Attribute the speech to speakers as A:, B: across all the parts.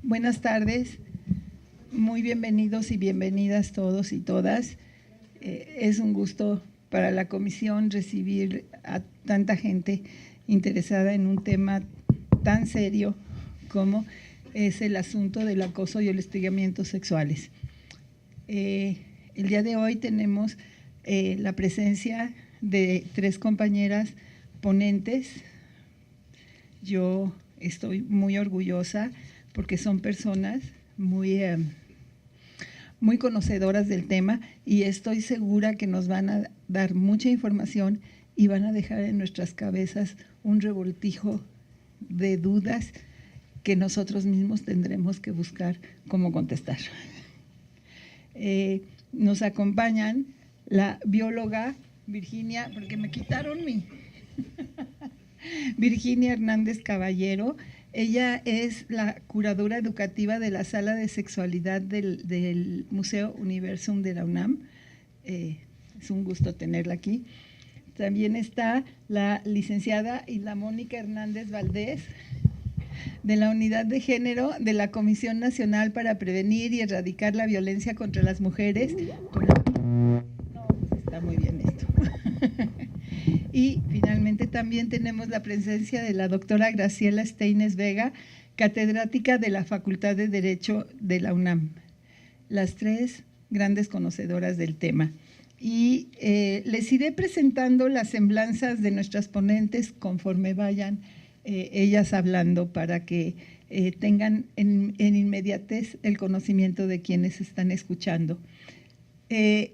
A: Buenas tardes, muy bienvenidos y bienvenidas todos y todas. Es un gusto para la comisión recibir a tanta gente interesada en un tema tan serio como es el asunto del acoso y el hostigamiento sexuales. El día de hoy tenemos la presencia de 3 compañeras ponentes. Yo estoy muy orgullosa porque son personas muy conocedoras del tema y estoy segura que nos van a dar mucha información y van a dejar en nuestras cabezas un revoltijo de dudas que nosotros mismos tendremos que buscar cómo contestar. Nos acompañan la bióloga Virginia, porque me quitaron mi… Virginia Hernández Caballero. Ella es la curadora educativa de la Sala de Sexualidad del Museo Universum de la UNAM. Es un gusto tenerla aquí. También está la licenciada Hilda Mónica Hernández Valdés, de la Unidad de Género de la Comisión Nacional para Prevenir y Erradicar la Violencia contra las Mujeres. No, pues está muy bien esto. Y finalmente también tenemos la presencia de la doctora Graciela Steines Vega, catedrática de la Facultad de Derecho de la UNAM. Las 3 grandes conocedoras del tema. Y les iré presentando las semblanzas de nuestras ponentes conforme vayan ellas hablando para que tengan en inmediatez el conocimiento de quienes están escuchando.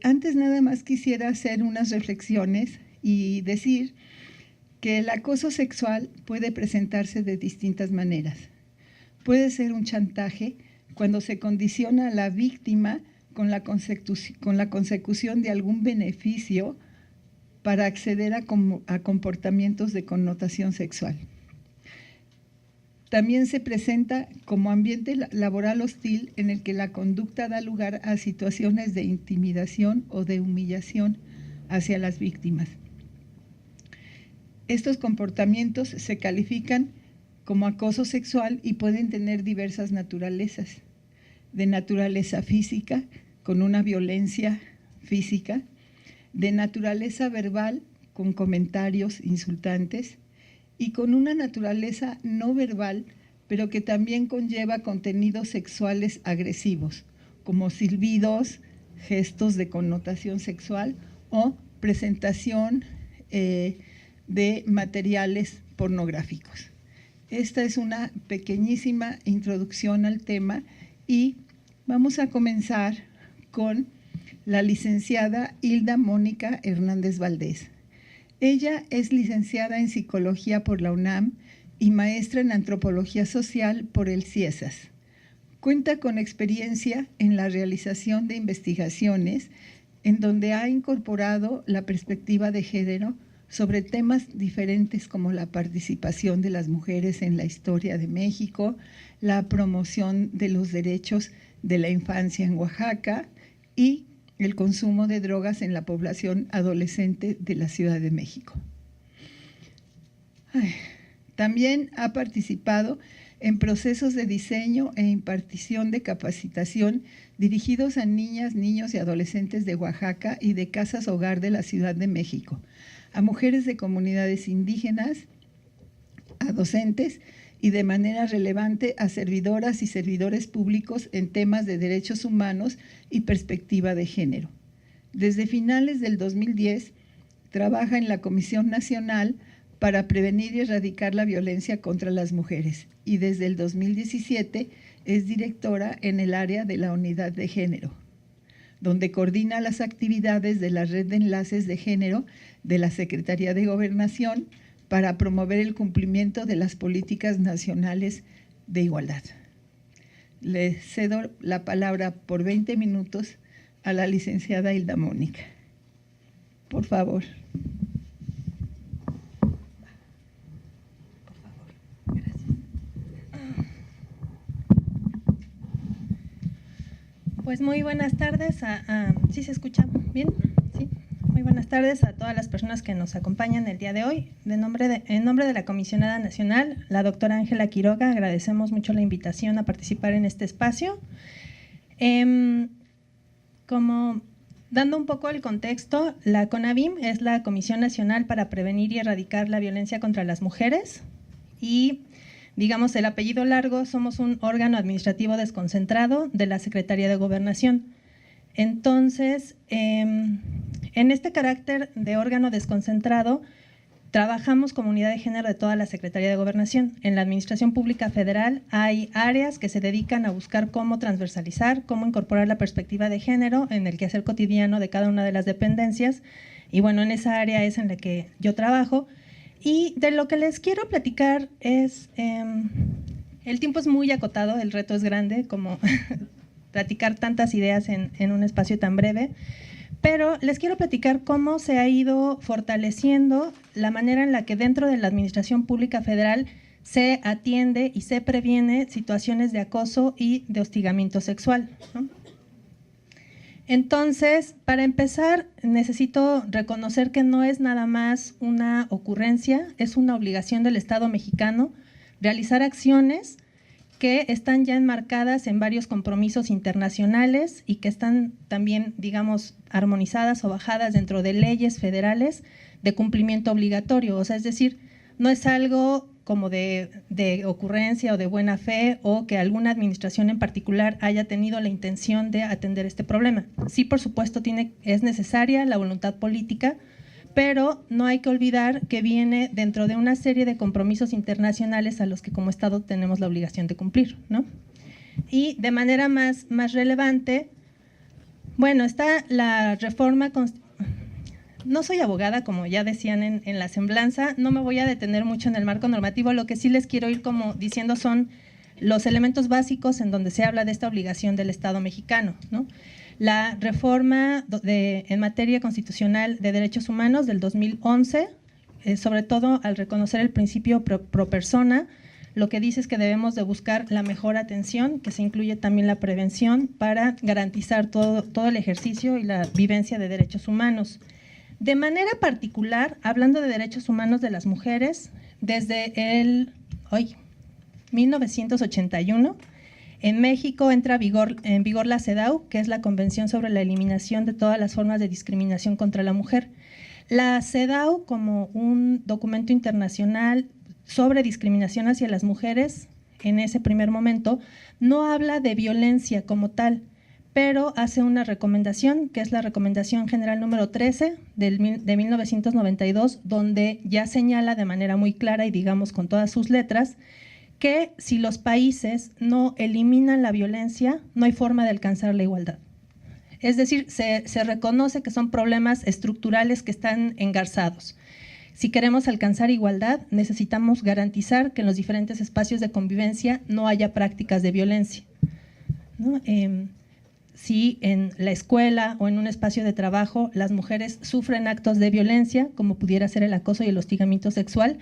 A: Antes nada más quisiera hacer unas reflexiones y decir que el acoso sexual puede presentarse de distintas maneras. Puede ser un chantaje cuando se condiciona a la víctima con la consecución de algún beneficio para acceder a comportamientos de connotación sexual. También se presenta como ambiente laboral hostil en el que la conducta da lugar a situaciones de intimidación o de humillación hacia las víctimas. Estos comportamientos se califican como acoso sexual y pueden tener diversas naturalezas. De naturaleza física, con una violencia física, de naturaleza verbal, con comentarios insultantes, y con una naturaleza no verbal, pero que también conlleva contenidos sexuales agresivos, como silbidos, gestos de connotación sexual o presentación de materiales pornográficos. Esta es una pequeñísima introducción al tema y vamos a comenzar con la licenciada Hilda Mónica Hernández Valdés. Ella es licenciada en Psicología por la UNAM y maestra en Antropología Social por el CIESAS. Cuenta con experiencia en la realización de investigaciones en donde ha incorporado la perspectiva de género sobre temas diferentes como la participación de las mujeres en la historia de México, la promoción de los derechos de la infancia en Oaxaca y el consumo de drogas en la población adolescente de la Ciudad de México. También ha participado en procesos de diseño e impartición de capacitación dirigidos a niñas, niños y adolescentes de Oaxaca y de casas hogar de la Ciudad de México, a mujeres de comunidades indígenas, a docentes y de manera relevante a servidoras y servidores públicos en temas de derechos humanos y perspectiva de género. Desde finales del 2010, trabaja en la Comisión Nacional para Prevenir y Erradicar la Violencia contra las Mujeres y desde el 2017 es directora en el área de la Unidad de Género, donde coordina las actividades de la Red de Enlaces de Género de la Secretaría de Gobernación para promover el cumplimiento de las políticas nacionales de igualdad. Le cedo la palabra por 20 minutos a la licenciada Hilda Mónica. Por favor. Por favor, gracias.
B: Pues muy buenas tardes. ¿Sí se escucha bien? ¿Sí? Muy buenas tardes a todas las personas que nos acompañan el día de hoy. En nombre de la Comisionada Nacional, la doctora Ángela Quiroga, agradecemos mucho la invitación a participar en este espacio. Como dando un poco el contexto, la CONAVIM es la Comisión Nacional para Prevenir y Erradicar la Violencia contra las Mujeres y, digamos, el apellido largo, somos un órgano administrativo desconcentrado de la Secretaría de Gobernación. Entonces, en este carácter de órgano desconcentrado, trabajamos como unidad de género de toda la Secretaría de Gobernación. En la Administración Pública Federal hay áreas que se dedican a buscar cómo transversalizar, cómo incorporar la perspectiva de género en el quehacer cotidiano de cada una de las dependencias. Y bueno, en esa área es en la que yo trabajo. Y de lo que les quiero platicar es, el tiempo es muy acotado, el reto es grande, como platicar tantas ideas en un espacio tan breve, pero les quiero platicar cómo se ha ido fortaleciendo la manera en la que dentro de la Administración Pública Federal se atiende y se previene situaciones de acoso y de hostigamiento sexual, ¿no? Entonces, para empezar, necesito reconocer que no es nada más una ocurrencia, es una obligación del Estado mexicano realizar acciones que están ya enmarcadas en varios compromisos internacionales y que están también, digamos, armonizadas o bajadas dentro de leyes federales de cumplimiento obligatorio. O sea, es decir, no es algo como de ocurrencia o de buena fe o que alguna administración en particular haya tenido la intención de atender este problema. Sí, por supuesto, es necesaria la voluntad política, pero no hay que olvidar que viene dentro de una serie de compromisos internacionales a los que como Estado tenemos la obligación de cumplir, ¿no? Y de manera más relevante, bueno, está la reforma. No soy abogada, como ya decían en la semblanza, no me voy a detener mucho en el marco normativo, lo que sí les quiero ir como diciendo son los elementos básicos en donde se habla de esta obligación del Estado mexicano, ¿no? La reforma en materia constitucional de derechos humanos del 2011, sobre todo al reconocer el principio pro persona, lo que dice es que debemos de buscar la mejor atención, que se incluye también la prevención para garantizar todo el ejercicio y la vivencia de derechos humanos. De manera particular, hablando de derechos humanos de las mujeres, desde el 1981, en México entra en vigor la CEDAW, que es la Convención sobre la Eliminación de todas las formas de discriminación contra la mujer. La CEDAW, como un documento internacional sobre discriminación hacia las mujeres, en ese primer momento, no habla de violencia como tal, pero hace una recomendación, que es la Recomendación General número 13 de 1992, donde ya señala de manera muy clara y digamos con todas sus letras, que si los países no eliminan la violencia, no hay forma de alcanzar la igualdad. Es decir, se reconoce que son problemas estructurales que están engarzados. Si queremos alcanzar igualdad, necesitamos garantizar que en los diferentes espacios de convivencia no haya prácticas de violencia, ¿no? Si en la escuela o en un espacio de trabajo las mujeres sufren actos de violencia, como pudiera ser el acoso y el hostigamiento sexual,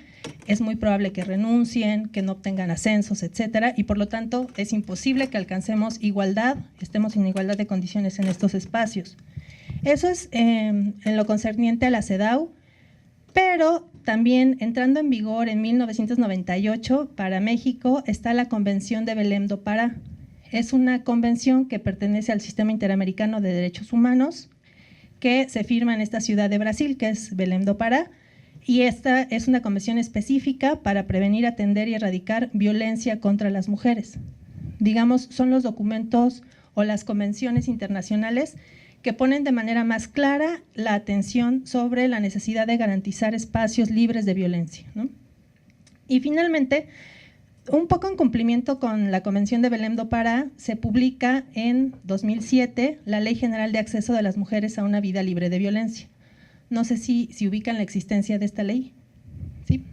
B: es muy probable que renuncien, que no obtengan ascensos, etcétera, y por lo tanto es imposible que alcancemos igualdad, estemos en igualdad de condiciones en estos espacios. Eso es en lo concerniente a la CEDAW, pero también entrando en vigor en 1998 para México está la Convención de Belém do Pará. Es una convención que pertenece al Sistema Interamericano de Derechos Humanos, que se firma en esta ciudad de Brasil, que es Belém do Pará, y esta es una convención específica para prevenir, atender y erradicar violencia contra las mujeres. Digamos, son los documentos o las convenciones internacionales que ponen de manera más clara la atención sobre la necesidad de garantizar espacios libres de violencia, ¿no? Y finalmente, un poco en cumplimiento con la Convención de Belém do Pará, se publica en 2007 la Ley General de Acceso de las Mujeres a una Vida Libre de Violencia. No sé si ubican la existencia de esta ley. ¿Sí?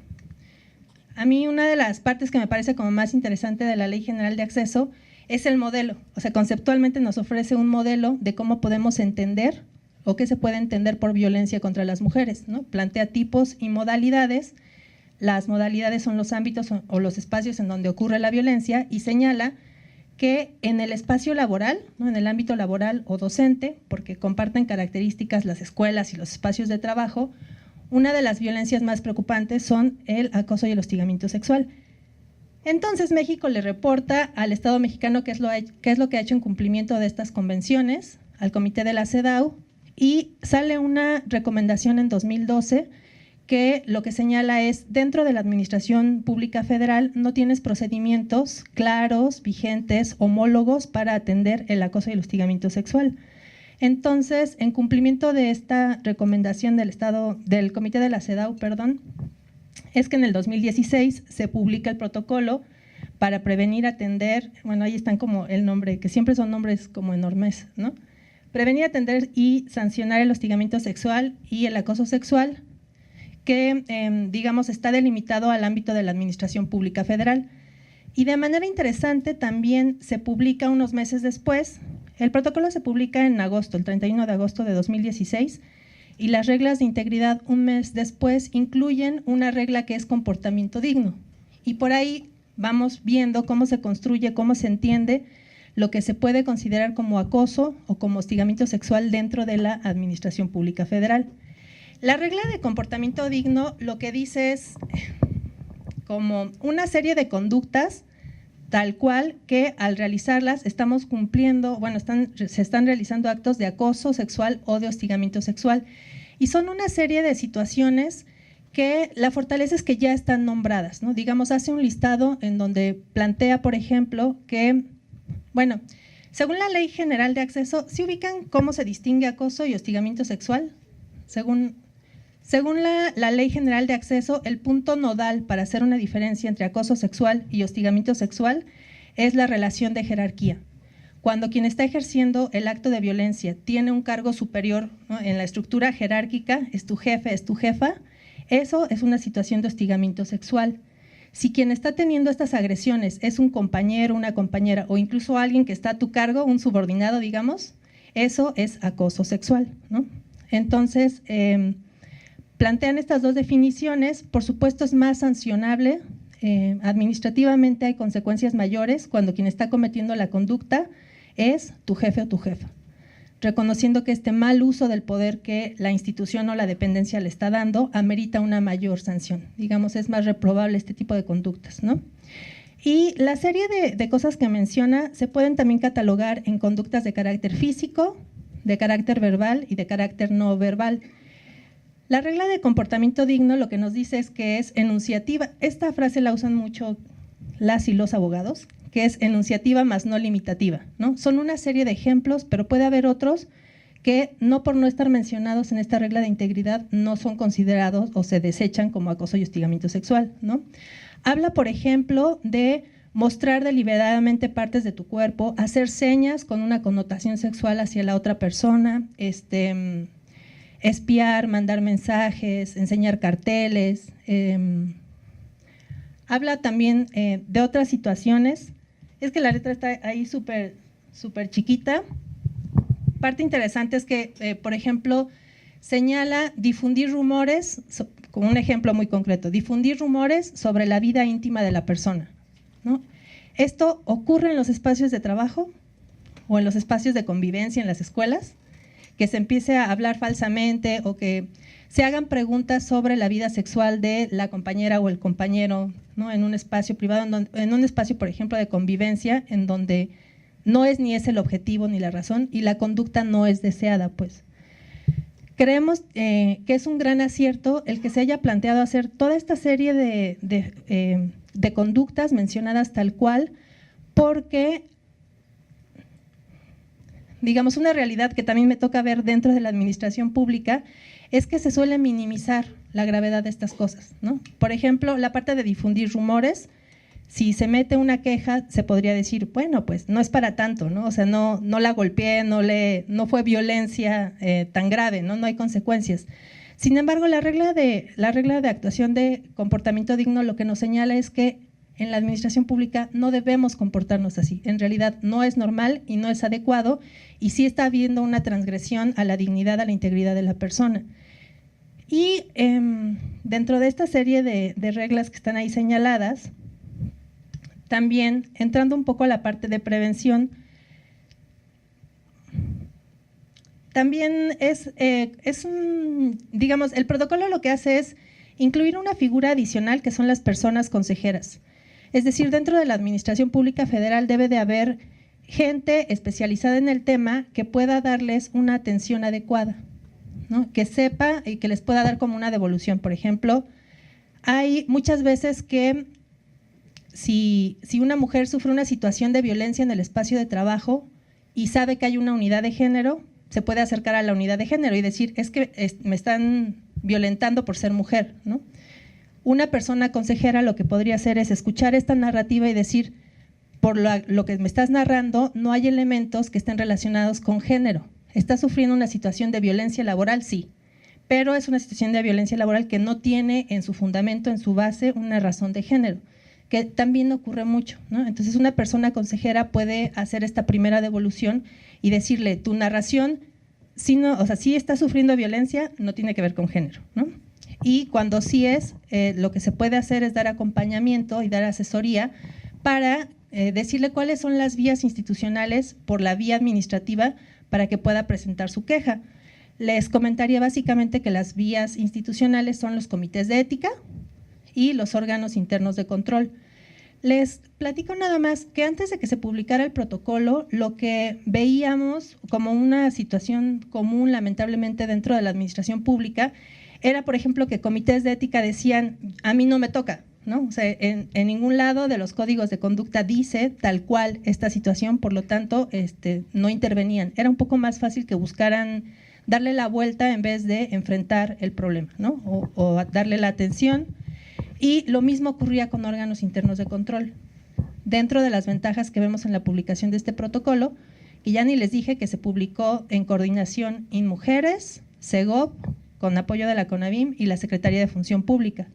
B: A mí una de las partes que me parece como más interesante de la Ley General de Acceso es el modelo. O sea, conceptualmente nos ofrece un modelo de cómo podemos entender o qué se puede entender por violencia contra las mujeres, ¿no? Plantea tipos y modalidades. Las modalidades son los ámbitos o los espacios en donde ocurre la violencia y señala que en el espacio laboral, ¿no?, en el ámbito laboral o docente, porque comparten características las escuelas y los espacios de trabajo, una de las violencias más preocupantes son el acoso y el hostigamiento sexual. Entonces México le reporta al Estado mexicano qué es lo que ha hecho en cumplimiento de estas convenciones, al Comité de la CEDAW, y sale una recomendación en 2012 que lo que señala es, dentro de la Administración Pública Federal no tienes procedimientos claros, vigentes, homólogos para atender el acoso y el hostigamiento sexual. Entonces, en cumplimiento de esta recomendación del Comité de la CEDAW, es que en el 2016 se publica el protocolo para prevenir, atender, bueno, ahí están como el nombre, que siempre son nombres como enormes, ¿no? Prevenir, atender y sancionar el hostigamiento sexual y el acoso sexual, que, digamos, está delimitado al ámbito de la Administración Pública Federal. Y de manera interesante también se publica unos meses después, el protocolo se publica en agosto, el 31 de agosto de 2016, y las reglas de integridad un mes después incluyen una regla que es comportamiento digno. Y por ahí vamos viendo cómo se construye, cómo se entiende lo que se puede considerar como acoso o como hostigamiento sexual dentro de la Administración Pública Federal. La regla de comportamiento digno lo que dice es como una serie de conductas tal cual que al realizarlas estamos cumpliendo, bueno, se están realizando actos de acoso sexual o de hostigamiento sexual. Y son una serie de situaciones que la fortaleza es que ya están nombradas, ¿no? Digamos, hace un listado en donde plantea, por ejemplo, que, bueno, según la Ley General de Acceso, ¿sí ubican cómo se distingue acoso y hostigamiento sexual? Según la Ley General de Acceso, el punto nodal para hacer una diferencia entre acoso sexual y hostigamiento sexual es la relación de jerarquía. Cuando quien está ejerciendo el acto de violencia tiene un cargo superior, ¿no?, en la estructura jerárquica, es tu jefe, es tu jefa, eso es una situación de hostigamiento sexual. Si quien está teniendo estas agresiones es un compañero, una compañera o incluso alguien que está a tu cargo, un subordinado, digamos, eso es acoso sexual, ¿no? Entonces, plantean estas dos definiciones. Por supuesto es más sancionable, administrativamente hay consecuencias mayores cuando quien está cometiendo la conducta es tu jefe o tu jefa, reconociendo que este mal uso del poder que la institución o la dependencia le está dando amerita una mayor sanción. Digamos, es más reprobable este tipo de conductas, ¿no? Y la serie de cosas que menciona se pueden también catalogar en conductas de carácter físico, de carácter verbal y de carácter no verbal. La regla de comportamiento digno lo que nos dice es que es enunciativa. Esta frase la usan mucho las y los abogados, que es enunciativa más no limitativa, ¿no? Son una serie de ejemplos, pero puede haber otros que no por no estar mencionados en esta regla de integridad no son considerados o se desechan como acoso y hostigamiento sexual, ¿no? Habla, por ejemplo, de mostrar deliberadamente partes de tu cuerpo, hacer señas con una connotación sexual hacia la otra persona, espiar, mandar mensajes, enseñar carteles. Habla también de otras situaciones. Es que la letra está ahí súper chiquita. Parte interesante es que, por ejemplo, señala difundir rumores, como un ejemplo muy concreto, difundir rumores sobre la vida íntima de la persona, ¿no? Esto ocurre en los espacios de trabajo o en los espacios de convivencia en las escuelas, que se empiece a hablar falsamente o que se hagan preguntas sobre la vida sexual de la compañera o el compañero, ¿no?, en un espacio privado, en un espacio, por ejemplo, de convivencia, en donde no es ni es el objetivo ni la razón y la conducta no es deseada, pues. Creemos que es un gran acierto el que se haya planteado hacer toda esta serie de conductas mencionadas tal cual, porque, digamos, una realidad que también me toca ver dentro de la administración pública es que se suele minimizar la gravedad de estas cosas, ¿no? Por ejemplo, la parte de difundir rumores, si se mete una queja, se podría decir, bueno, pues no es para tanto, ¿no? O sea, no la golpeé, no fue violencia tan grave, ¿no? No hay consecuencias. Sin embargo, la regla de actuación de comportamiento digno lo que nos señala es que en la administración pública no debemos comportarnos así. En realidad no es normal y no es adecuado y sí está habiendo una transgresión a la dignidad, a la integridad de la persona. Y dentro de esta serie de reglas que están ahí señaladas, también entrando un poco a la parte de prevención, también digamos, el protocolo lo que hace es incluir una figura adicional que son las personas consejeras. Es decir, dentro de la Administración Pública Federal debe de haber gente especializada en el tema que pueda darles una atención adecuada, ¿no? Que sepa y que les pueda dar como una devolución. Por ejemplo, hay muchas veces que si una mujer sufre una situación de violencia en el espacio de trabajo y sabe que hay una unidad de género, se puede acercar a la unidad de género y decir, es que me están violentando por ser mujer, ¿no? Una persona consejera lo que podría hacer es escuchar esta narrativa y decir, por lo que me estás narrando, no hay elementos que estén relacionados con género. ¿Estás sufriendo una situación de violencia laboral? Sí, pero es una situación de violencia laboral que no tiene en su fundamento, en su base, una razón de género, que también ocurre mucho, ¿no? Entonces, una persona consejera puede hacer esta primera devolución y decirle, tu narración, sí está sufriendo violencia, no tiene que ver con género, ¿no? Y cuando sí es, lo que se puede hacer es dar acompañamiento y dar asesoría para decirle cuáles son las vías institucionales por la vía administrativa para que pueda presentar su queja. Les comentaría básicamente que las vías institucionales son los comités de ética y los órganos internos de control. Les platico nada más que antes de que se publicara el protocolo, lo que veíamos como una situación común, lamentablemente, dentro de la administración pública, era, por ejemplo, que comités de ética decían, a mí no me toca, ¿no? O sea, en ningún lado de los códigos de conducta dice tal cual esta situación, por lo tanto, no intervenían. Era un poco más fácil que buscaran darle la vuelta en vez de enfrentar el problema, ¿no? O darle la atención. Y lo mismo ocurría con órganos internos de control. Dentro de las ventajas que vemos en la publicación de este protocolo, que ya ni les dije que se publicó en coordinación INMujeres, Segov, con apoyo de la CONAVIM y la Secretaría de Función Pública.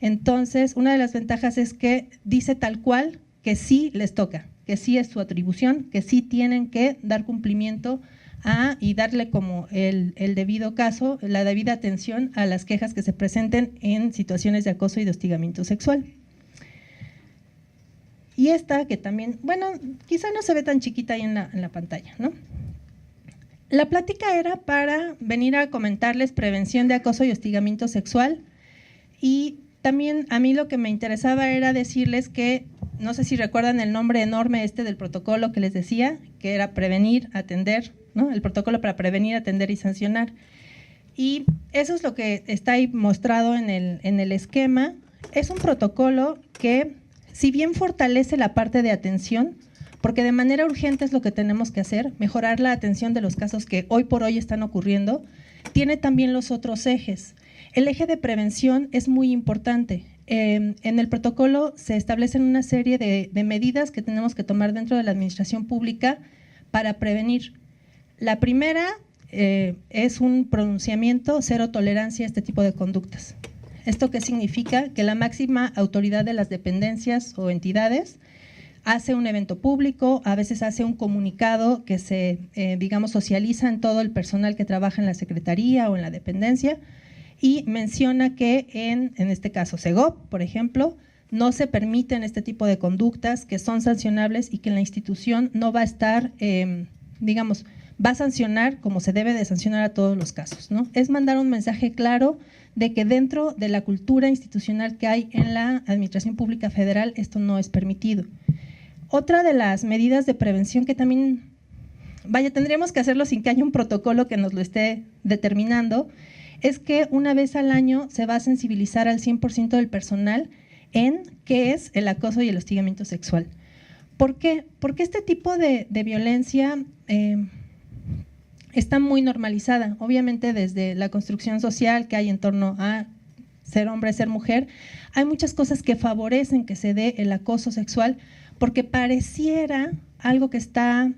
B: Entonces, una de las ventajas es que dice tal cual que sí les toca, que sí es su atribución, que sí tienen que dar cumplimiento y darle como el debido caso, la debida atención a las quejas que se presenten en situaciones de acoso y de hostigamiento sexual. Y esta que también, bueno, quizá no se ve tan chiquita ahí en la pantalla, ¿no? La plática era para venir a comentarles prevención de acoso y hostigamiento sexual, y también a mí lo que me interesaba era decirles que, no sé si recuerdan el nombre enorme del protocolo que les decía, que era prevenir, atender, ¿no? El protocolo para prevenir, atender y sancionar. Y eso es lo que está ahí mostrado en el esquema. Es un protocolo que, si bien fortalece la parte de atención, porque de manera urgente es lo que tenemos que hacer, mejorar la atención de los casos que hoy por hoy están ocurriendo, tiene también los otros ejes. El eje de prevención es muy importante. En el protocolo se establecen una serie de medidas que tenemos que tomar dentro de la administración pública para prevenir. La primera es un pronunciamiento cero tolerancia a este tipo de conductas. ¿Esto qué significa? Que la máxima autoridad de las dependencias o entidades hace un evento público, a veces hace un comunicado que se, digamos, socializa en todo el personal que trabaja en la secretaría o en la dependencia, y menciona que en este caso Segov, por ejemplo, no se permiten este tipo de conductas que son sancionables y que la institución no va a estar, digamos, va a sancionar como se debe de sancionar a todos los casos, ¿no? Es mandar un mensaje claro de que dentro de la cultura institucional que hay en la Administración Pública Federal esto no es permitido. Otra de las medidas de prevención que también, tendríamos que hacerlo sin que haya un protocolo que nos lo esté determinando, es que una vez al año se va a sensibilizar al 100% del personal en qué es el acoso y el hostigamiento sexual. ¿Por qué? Porque este tipo de violencia está muy normalizada. Obviamente desde la construcción social que hay en torno a ser hombre, ser mujer, hay muchas cosas que favorecen que se dé el acoso sexual, porque pareciera algo que está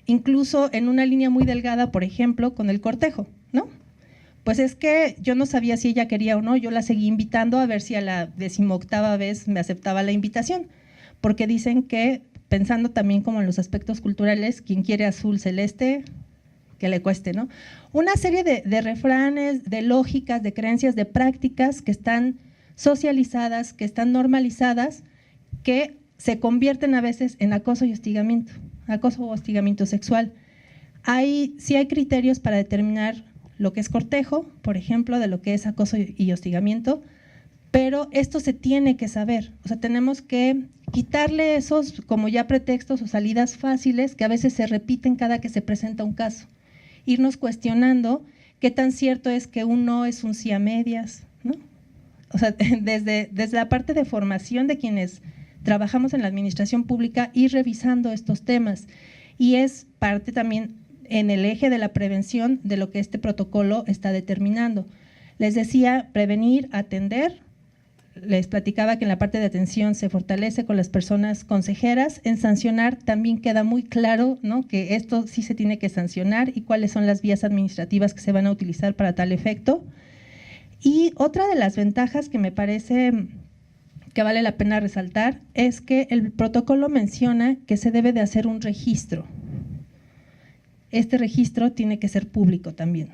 B: incluso en una línea muy delgada, por ejemplo, con el cortejo, ¿no? Pues es que yo no sabía si ella quería o no, yo la seguí invitando a ver si a la 18ª vez me aceptaba la invitación, porque dicen que, pensando también como en los aspectos culturales, quien quiere azul celeste, que le cueste, ¿no? Una serie de refranes, de lógicas, de creencias, de prácticas que están socializadas, que están normalizadas, que se convierten a veces en acoso y hostigamiento, acoso o hostigamiento sexual. Sí hay criterios para determinar lo que es cortejo, por ejemplo, de lo que es acoso y hostigamiento, pero esto se tiene que saber, o sea, tenemos que quitarle esos como ya pretextos o salidas fáciles que a veces se repiten cada que se presenta un caso, irnos cuestionando qué tan cierto es que un no es un sí a medias, ¿no? O sea, desde la parte de formación de quienes trabajamos en la administración pública, ir revisando estos temas, y es parte también en el eje de la prevención de lo que este protocolo está determinando. Les decía, prevenir, atender. Les platicaba que en la parte de atención se fortalece con las personas consejeras. En sancionar también queda muy claro, ¿no?, que esto sí se tiene que sancionar y cuáles son las vías administrativas que se van a utilizar para tal efecto. Y otra de las ventajas que me parece que vale la pena resaltar es que el protocolo menciona que se debe de hacer un registro. Este registro tiene que ser público también.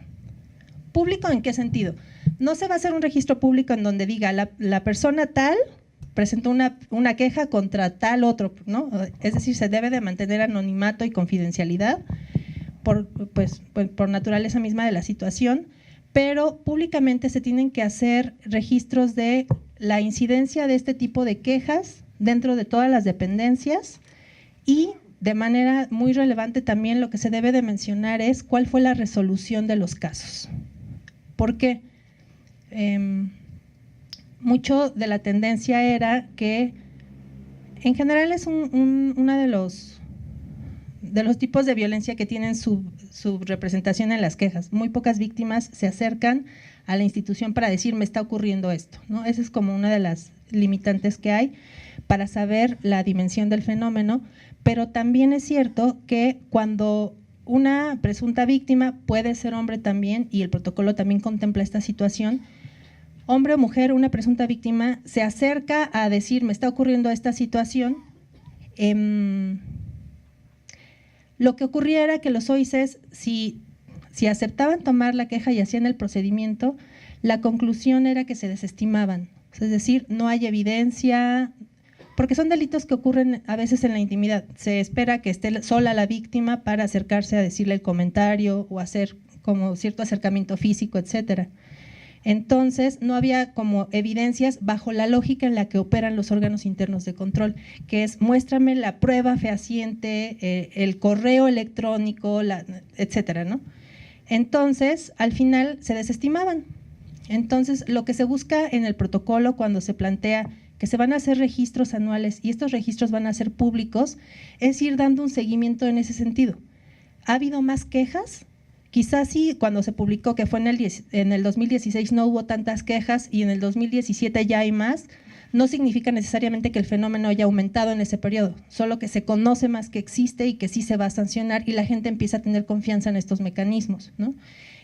B: ¿Público en qué sentido? No se va a hacer un registro público en donde diga la persona tal presentó una queja contra tal otro, ¿no? Es decir, se debe de mantener anonimato y confidencialidad por naturaleza misma de la situación, pero públicamente se tienen que hacer registros de la incidencia de este tipo de quejas dentro de todas las dependencias, y de manera muy relevante también lo que se debe de mencionar es cuál fue la resolución de los casos. ¿Por qué? Mucho de la tendencia era que en general es uno de los tipos de violencia que tienen su representación en las quejas. Muy pocas víctimas se acercan a la institución para decir me está ocurriendo esto, ¿no? Esa es como una de las limitantes que hay para saber la dimensión del fenómeno, pero también es cierto que cuando una presunta víctima, puede ser hombre también, y el protocolo también contempla esta situación, hombre o mujer, una presunta víctima se acerca a decir me está ocurriendo esta situación, lo que ocurría era que los OICES, si aceptaban tomar la queja y hacían el procedimiento, la conclusión era que se desestimaban, es decir, no hay evidencia, porque son delitos que ocurren a veces en la intimidad. Se espera que esté sola la víctima para acercarse a decirle el comentario o hacer como cierto acercamiento físico, etcétera. Entonces, no había como evidencias bajo la lógica en la que operan los órganos internos de control, que es muéstrame la prueba fehaciente, el correo electrónico, etcétera, ¿no? Entonces, al final se desestimaban. Entonces, lo que se busca en el protocolo cuando se plantea que se van a hacer registros anuales y estos registros van a ser públicos, es ir dando un seguimiento en ese sentido. ¿Ha habido más quejas? Quizás sí, cuando se publicó que fue en el 2016 no hubo tantas quejas y en el 2017 ya hay más, no significa necesariamente que el fenómeno haya aumentado en ese periodo, solo que se conoce más que existe y que sí se va a sancionar y la gente empieza a tener confianza en estos mecanismos, ¿no?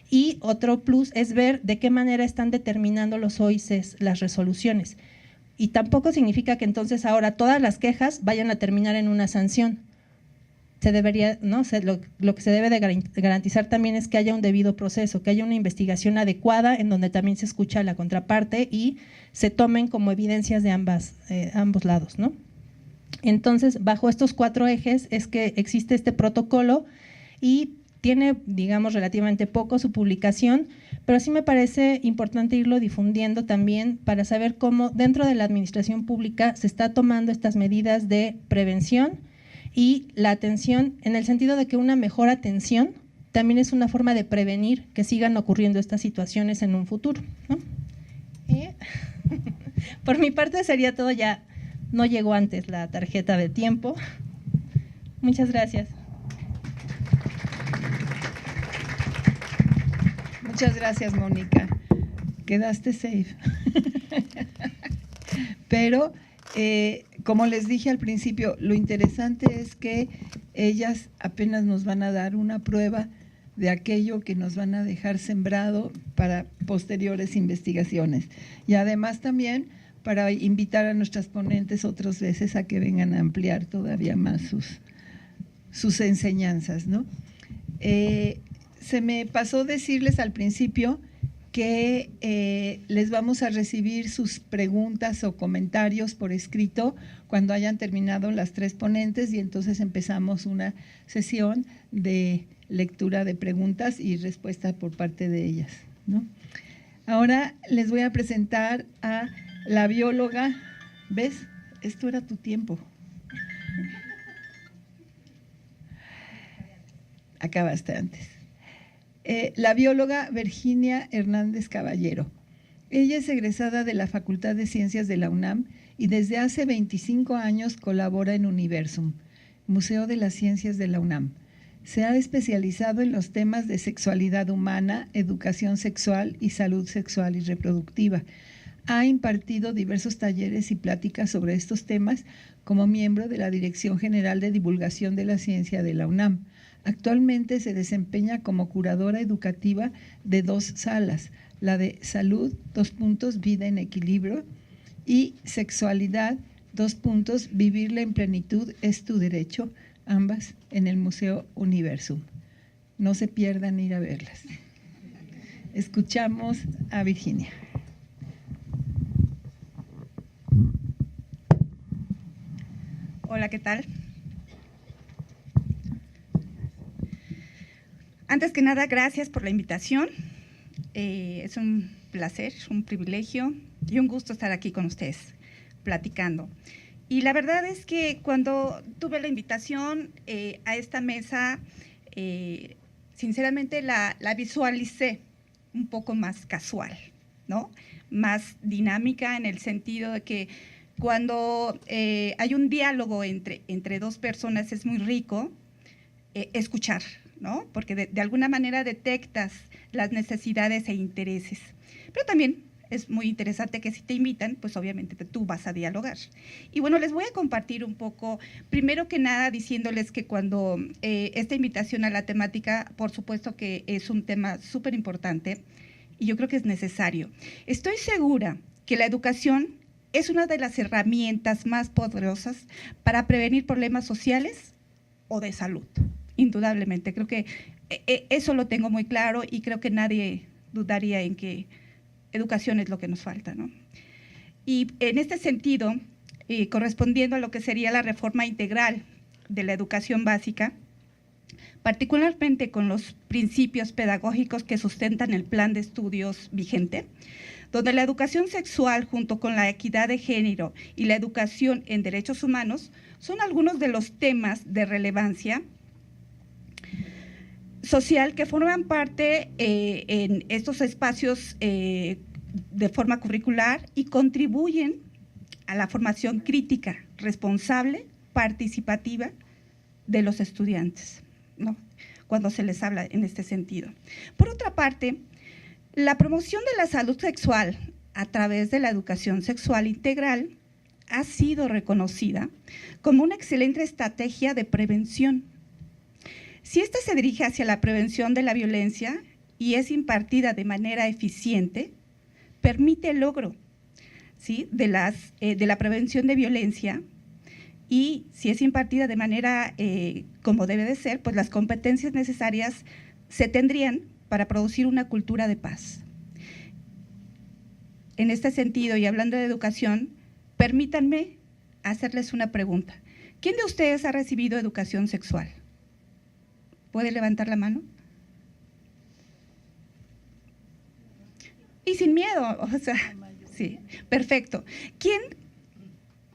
B: Y otro plus es ver de qué manera están determinando los OICES las resoluciones. Y tampoco significa que entonces ahora todas las quejas vayan a terminar en una sanción. Se debería, ¿no? Lo que se debe de garantizar también es que haya un debido proceso, que haya una investigación adecuada en donde también se escucha a la contraparte y se tomen como evidencias de ambos lados, ¿no? Entonces, bajo estos 4 ejes es que existe este protocolo y tiene, digamos, relativamente poco su publicación, pero sí me parece importante irlo difundiendo también para saber cómo dentro de la administración pública se está tomando estas medidas de prevención y la atención, en el sentido de que una mejor atención también es una forma de prevenir que sigan ocurriendo estas situaciones en un futuro, ¿no? Por mi parte sería todo, ya no llegó antes la tarjeta de tiempo. Muchas gracias.
A: Muchas gracias, Mónica. Quedaste safe. Pero, como les dije al principio, lo interesante es que ellas apenas nos van a dar una prueba de aquello que nos van a dejar sembrado para posteriores investigaciones. Y además también para invitar a nuestras ponentes otras veces a que vengan a ampliar todavía más sus enseñanzas, ¿no? Se me pasó decirles al principio que les vamos a recibir sus preguntas o comentarios por escrito cuando hayan terminado las 3 ponentes, y entonces empezamos una sesión de lectura de preguntas y respuesta por parte de ellas, ¿no? Ahora les voy a presentar a la bióloga. ¿Ves? Esto era tu tiempo. Acabaste antes. La bióloga Virginia Hernández Caballero. Ella es egresada de la Facultad de Ciencias de la UNAM y desde hace 25 años colabora en Universum, Museo de las Ciencias de la UNAM. Se ha especializado en los temas de sexualidad humana, educación sexual y salud sexual y reproductiva. Ha impartido diversos talleres y pláticas sobre estos temas como miembro de la Dirección General de Divulgación de la Ciencia de la UNAM. Actualmente se desempeña como curadora educativa de 2 salas, la de Salud, Vida en Equilibrio, y Sexualidad, Vivirla en Plenitud es tu derecho, ambas en el Museo Universum. No se pierdan ir a verlas. Escuchamos a Virginia.
C: Hola, ¿qué tal? Antes que nada, gracias por la invitación. Es un placer, un privilegio y un gusto estar aquí con ustedes, platicando. Y la verdad es que cuando tuve la invitación a esta mesa, sinceramente la visualicé un poco más casual, ¿no? Más dinámica, en el sentido de que cuando hay un diálogo entre 2 personas es muy rico escuchar, ¿no? Porque de alguna manera detectas las necesidades e intereses. Pero también es muy interesante que si te invitan, pues obviamente tú vas a dialogar. Y bueno, les voy a compartir un poco, primero que nada, diciéndoles que cuando esta invitación a la temática, por supuesto que es un tema súper importante y yo creo que es necesario. Estoy segura que la educación es una de las herramientas más poderosas para prevenir problemas sociales o de salud. Indudablemente, creo que eso lo tengo muy claro y creo que nadie dudaría en que educación es lo que nos falta, ¿no? Y en este sentido, correspondiendo a lo que sería la reforma integral de la educación básica, particularmente con los principios pedagógicos que sustentan el plan de estudios vigente, donde la educación sexual junto con la equidad de género y la educación en derechos humanos son algunos de los temas de relevancia social que forman parte en estos espacios de forma curricular y contribuyen a la formación crítica, responsable, participativa de los estudiantes, ¿no? Cuando se les habla en este sentido. Por otra parte, la promoción de la salud sexual a través de la educación sexual integral ha sido reconocida como una excelente estrategia de prevención. Si esta se dirige hacia la prevención de la violencia y es impartida de manera eficiente, permite el logro, ¿sí?, de la prevención de violencia, y si es impartida de manera como debe de ser, pues las competencias necesarias se tendrían para producir una cultura de paz. En este sentido, y hablando de educación, permítanme hacerles una pregunta. ¿Quién de ustedes ha recibido educación sexual? ¿Puede levantar la mano? Y sin miedo, o sea, sí, perfecto. ¿Quién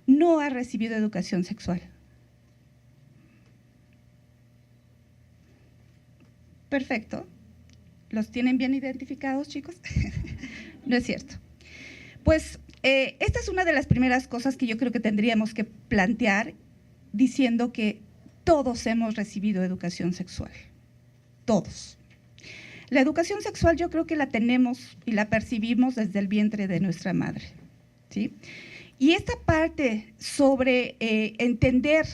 C: no ha recibido educación sexual? Perfecto. ¿Los tienen bien identificados, chicos? No es cierto. Pues esta es una de las primeras cosas que yo creo que tendríamos que plantear, diciendo que todos hemos recibido educación sexual, todos. La educación sexual yo creo que la tenemos y la percibimos desde el vientre de nuestra madre, ¿sí? Y esta parte sobre entender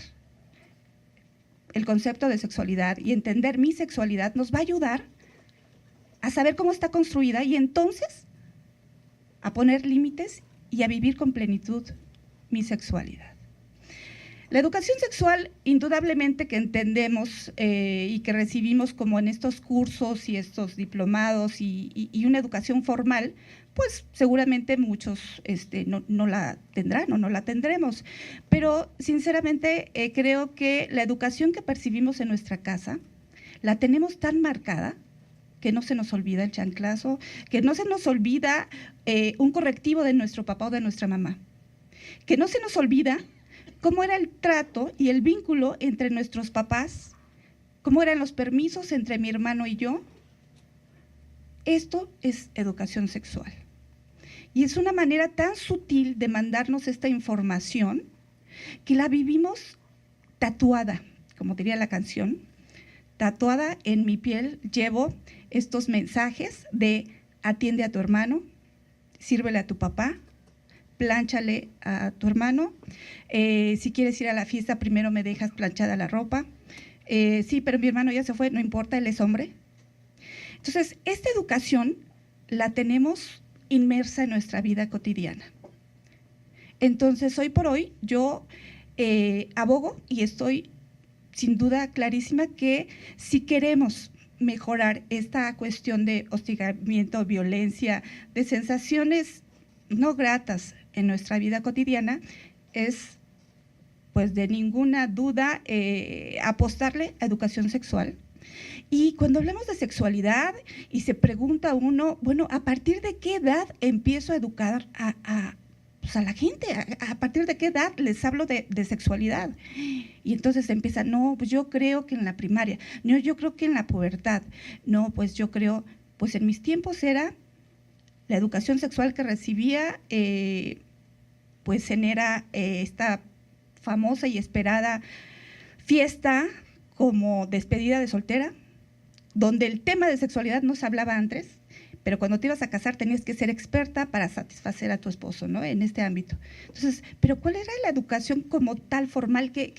C: el concepto de sexualidad y entender mi sexualidad nos va a ayudar a saber cómo está construida y entonces a poner límites y a vivir con plenitud mi sexualidad. La educación sexual, indudablemente que entendemos y que recibimos como en estos cursos y estos diplomados y una educación formal, pues seguramente muchos no la tendrán o no la tendremos. Pero sinceramente creo que la educación que percibimos en nuestra casa la tenemos tan marcada que no se nos olvida el chanclazo, que no se nos olvida un correctivo de nuestro papá o de nuestra mamá, que no se nos olvida cómo era el trato y el vínculo entre nuestros papás, cómo eran los permisos entre mi hermano y yo. Esto es educación sexual. Y es una manera tan sutil de mandarnos esta información que la vivimos tatuada, como diría la canción, tatuada en mi piel. Llevo estos mensajes de atiende a tu hermano, sírvele a tu papá, plánchale a tu hermano, si quieres ir a la fiesta primero me dejas planchada la ropa, sí, pero mi hermano ya se fue, no importa, él es hombre. Entonces, esta educación la tenemos inmersa en nuestra vida cotidiana. Entonces, hoy por hoy yo abogo y estoy sin duda clarísima que si queremos mejorar esta cuestión de hostigamiento, violencia, de sensaciones no gratas en nuestra vida cotidiana, es pues de ninguna duda apostarle a educación sexual. Y cuando hablamos de sexualidad y se pregunta uno, bueno, ¿a partir de qué edad empiezo a educar pues a la gente? ¿A partir de qué edad les hablo de sexualidad? Y entonces empieza, no, pues yo creo que en la primaria, no, yo creo que en la pubertad, no, pues yo creo, pues en mis tiempos era la educación sexual que recibía, pues era esta famosa y esperada fiesta como despedida de soltera, donde el tema de sexualidad no se hablaba antes, pero cuando te ibas a casar tenías que ser experta para satisfacer a tu esposo, ¿no? En este ámbito. Entonces, ¿pero cuál era la educación como tal formal? ¿Qué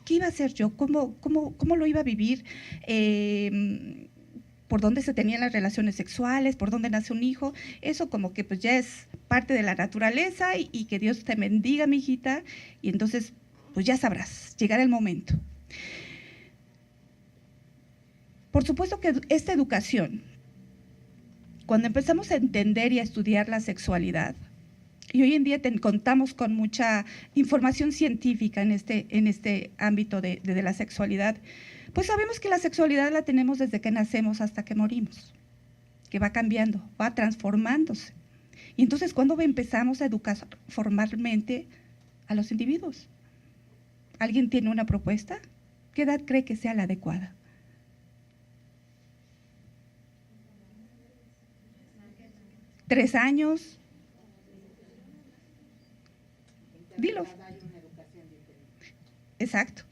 C: iba a hacer yo? ¿Cómo lo iba a vivir? ¿Por dónde se tenían las relaciones sexuales? ¿Por dónde nace un hijo? Eso como que pues ya es parte de la naturaleza y que Dios te bendiga, mi hijita, y entonces pues ya sabrás, llegará el momento. Por supuesto que esta educación, cuando empezamos a entender y a estudiar la sexualidad, y hoy en día contamos con mucha información científica en este ámbito de la sexualidad, pues sabemos que la sexualidad la tenemos desde que nacemos hasta que morimos, que va cambiando, va transformándose. Y entonces, ¿cuándo empezamos a educar formalmente a los individuos? ¿Alguien tiene una propuesta? ¿Qué edad cree que sea la adecuada? ¿3 años? Dilo. Exacto.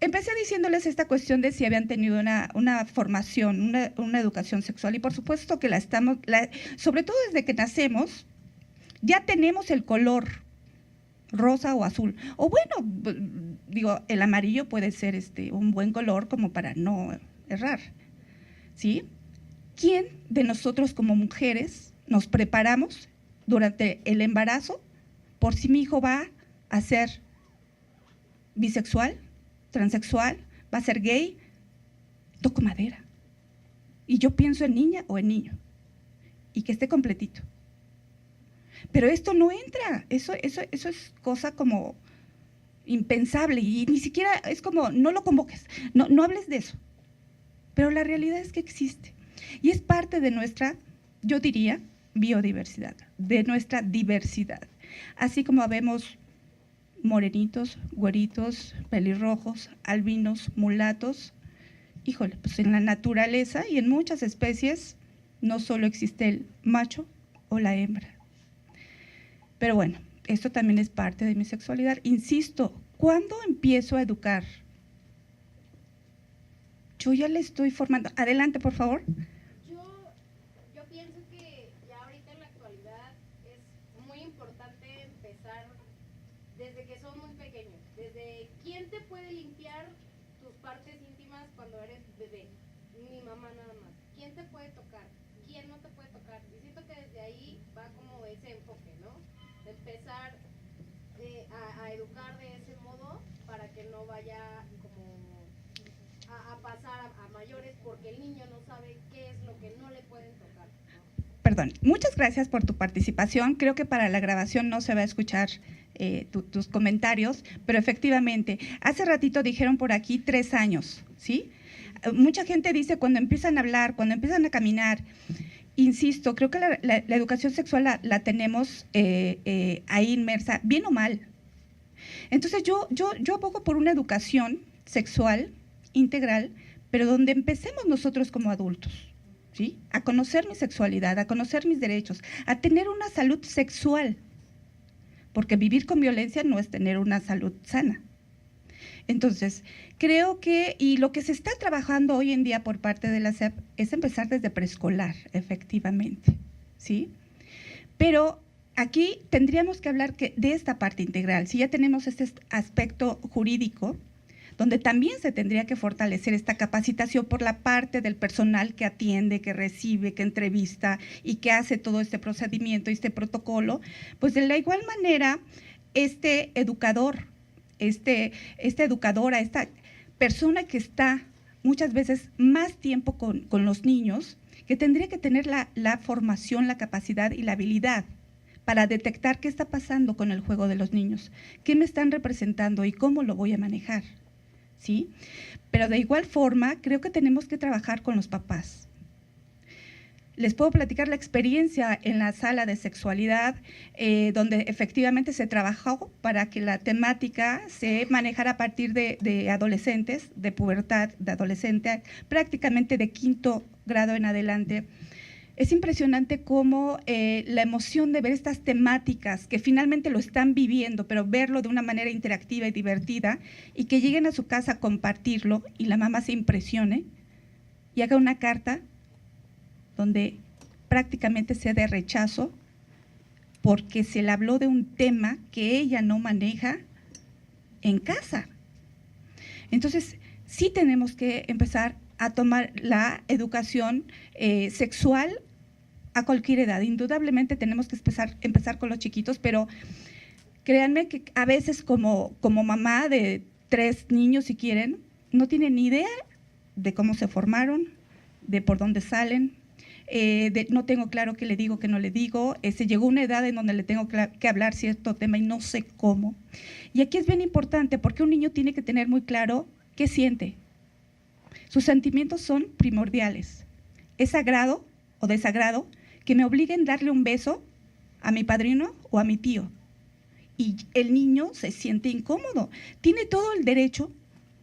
C: Empecé diciéndoles esta cuestión de si habían tenido una formación, una educación sexual, y por supuesto que sobre todo desde que nacemos, ya tenemos el color rosa o azul. O bueno, digo, el amarillo puede ser un buen color como para no errar, ¿sí? ¿Quién de nosotros como mujeres nos preparamos durante el embarazo por si mi hijo va a ser bisexual, transexual, va a ser gay? Toco madera. Y yo pienso en niña o en niño. Y que esté completito. Pero esto no entra. Eso es cosa como impensable. Y ni siquiera es como, no lo convoques. No hables de eso. Pero la realidad es que existe. Y es parte de nuestra, yo diría, biodiversidad, de nuestra diversidad. Así como vemos morenitos, güeritos, pelirrojos, albinos, mulatos, híjole, pues en la naturaleza y en muchas especies no solo existe el macho o la hembra. Pero bueno, esto también es parte de mi sexualidad. Insisto, ¿cuándo empiezo a educar? Yo ya le estoy formando. Adelante, por favor.
D: Yo pienso que ya ahorita en la actualidad es muy importante empezar desde que son muy pequeños, desde quién te puede limpiar tus partes íntimas cuando eres bebé, mi mamá nada más, quién te puede tocar, quién no te puede tocar, y siento que desde ahí va como ese enfoque, ¿no? De empezar a educar de ese modo para que no vaya como a pasar a mayores, porque el niño no sabe qué es lo que no le pueden tocar, ¿no?
C: Perdón, muchas gracias por tu participación. Creo que para la grabación no se va a escuchar tus comentarios, pero efectivamente, hace ratito dijeron por aquí 3 años, ¿sí? Mucha gente dice cuando empiezan a hablar, cuando empiezan a caminar. Insisto, creo que la educación sexual la tenemos ahí inmersa, bien o mal. Entonces yo abogo por una educación sexual integral, pero donde empecemos nosotros como adultos, ¿sí? A conocer mi sexualidad, a conocer mis derechos, a tener una salud sexual, porque vivir con violencia no es tener una salud sana. Entonces, creo que, y lo que se está trabajando hoy en día por parte de la SEP es empezar desde preescolar, efectivamente, ¿sí? Pero aquí tendríamos que hablar de esta parte integral. Si ya tenemos este aspecto jurídico, donde también se tendría que fortalecer esta capacitación por la parte del personal que atiende, que recibe, que entrevista y que hace todo este procedimiento, este protocolo, pues de la igual manera, este educador, esta educadora, esta persona que está muchas veces más tiempo con los niños, que tendría que tener la formación, la capacidad y la habilidad para detectar qué está pasando con el juego de los niños, qué me están representando y cómo lo voy a manejar, ¿sí? Pero de igual forma, creo que tenemos que trabajar con los papás. Les puedo platicar la experiencia en la sala de sexualidad, donde efectivamente se trabajó para que la temática se manejara a partir de adolescentes, de pubertad, de adolescente, prácticamente de 5º grado en adelante. Es impresionante cómo la emoción de ver estas temáticas que finalmente lo están viviendo, pero verlo de una manera interactiva y divertida, y que lleguen a su casa a compartirlo y la mamá se impresione y haga una carta donde prácticamente sea de rechazo porque se le habló de un tema que ella no maneja en casa. Entonces, sí tenemos que empezar a tomar la educación sexual a cualquier edad. Indudablemente tenemos que empezar con los chiquitos, pero créanme que a veces como mamá de 3 niños, si quieren, no tienen ni idea de cómo se formaron, de por dónde salen, no tengo claro qué le digo, qué no le digo, se llegó a una edad en donde le tengo que hablar cierto tema y no sé cómo. Y aquí es bien importante porque un niño tiene que tener muy claro qué siente. Sus sentimientos son primordiales. ¿Es sagrado o desagrado que me obliguen a darle un beso a mi padrino o a mi tío? Y el niño se siente incómodo. Tiene todo el derecho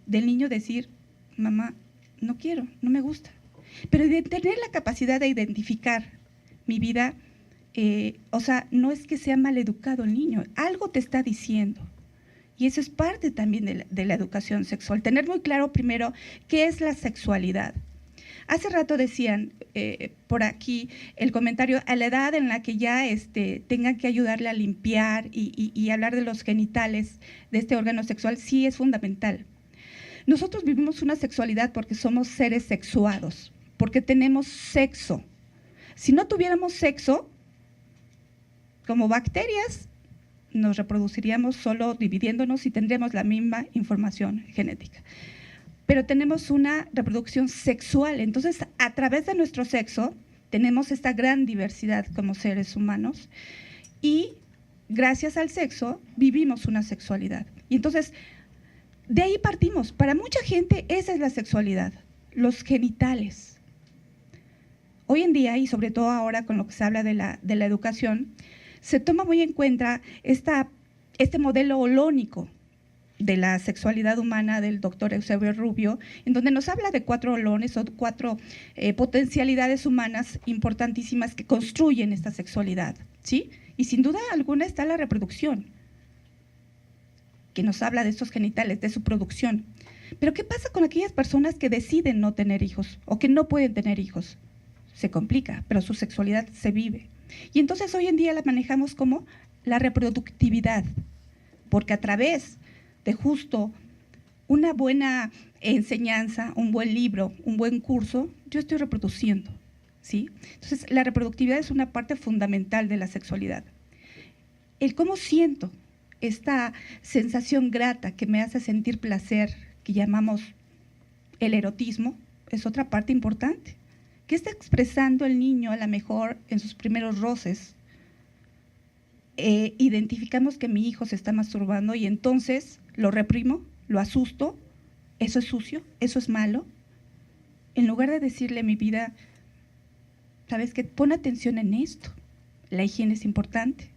C: del niño decir, mamá, no quiero, no me gusta. Pero de tener la capacidad de identificar mi vida, o sea, no es que sea maleducado el niño, algo te está diciendo. Y eso es parte también de la educación sexual. Tener muy claro primero qué es la sexualidad. Hace rato decían por aquí el comentario, a la edad en la que ya tengan que ayudarle a limpiar y hablar de los genitales de este órgano sexual, sí es fundamental. Nosotros vivimos una sexualidad porque somos seres sexuados, porque tenemos sexo. Si no tuviéramos sexo, como bacterias, nos reproduciríamos solo dividiéndonos y tendríamos la misma información genética. Pero tenemos una reproducción sexual, entonces a través de nuestro sexo tenemos esta gran diversidad como seres humanos y gracias al sexo vivimos una sexualidad. Y entonces de ahí partimos. Para mucha gente esa es la sexualidad, los genitales. Hoy en día, y sobre todo ahora con lo que se habla de la educación, se toma muy en cuenta este modelo holónico de la sexualidad humana del doctor Eusebio Rubio, en donde nos habla de 4 holones o 4 potencialidades humanas importantísimas que construyen esta sexualidad, ¿sí? Y sin duda alguna está la reproducción, que nos habla de estos genitales, de su producción. Pero ¿qué pasa con aquellas personas que deciden no tener hijos o que no pueden tener hijos? Se complica, pero su sexualidad se vive. Y entonces hoy en día la manejamos como la reproductividad, porque a través de justo una buena enseñanza, un buen libro, un buen curso, yo estoy reproduciendo, ¿sí? Entonces la reproductividad es una parte fundamental de la sexualidad. El cómo siento, esta sensación grata que me hace sentir placer, que llamamos el erotismo, es otra parte importante. ¿Qué está expresando el niño a lo mejor en sus primeros roces? Identificamos que mi hijo se está masturbando y entonces lo reprimo, lo asusto, eso es sucio, eso es malo. En lugar de decirle a mi vida, ¿sabes qué? Pon atención en esto, la higiene es importante.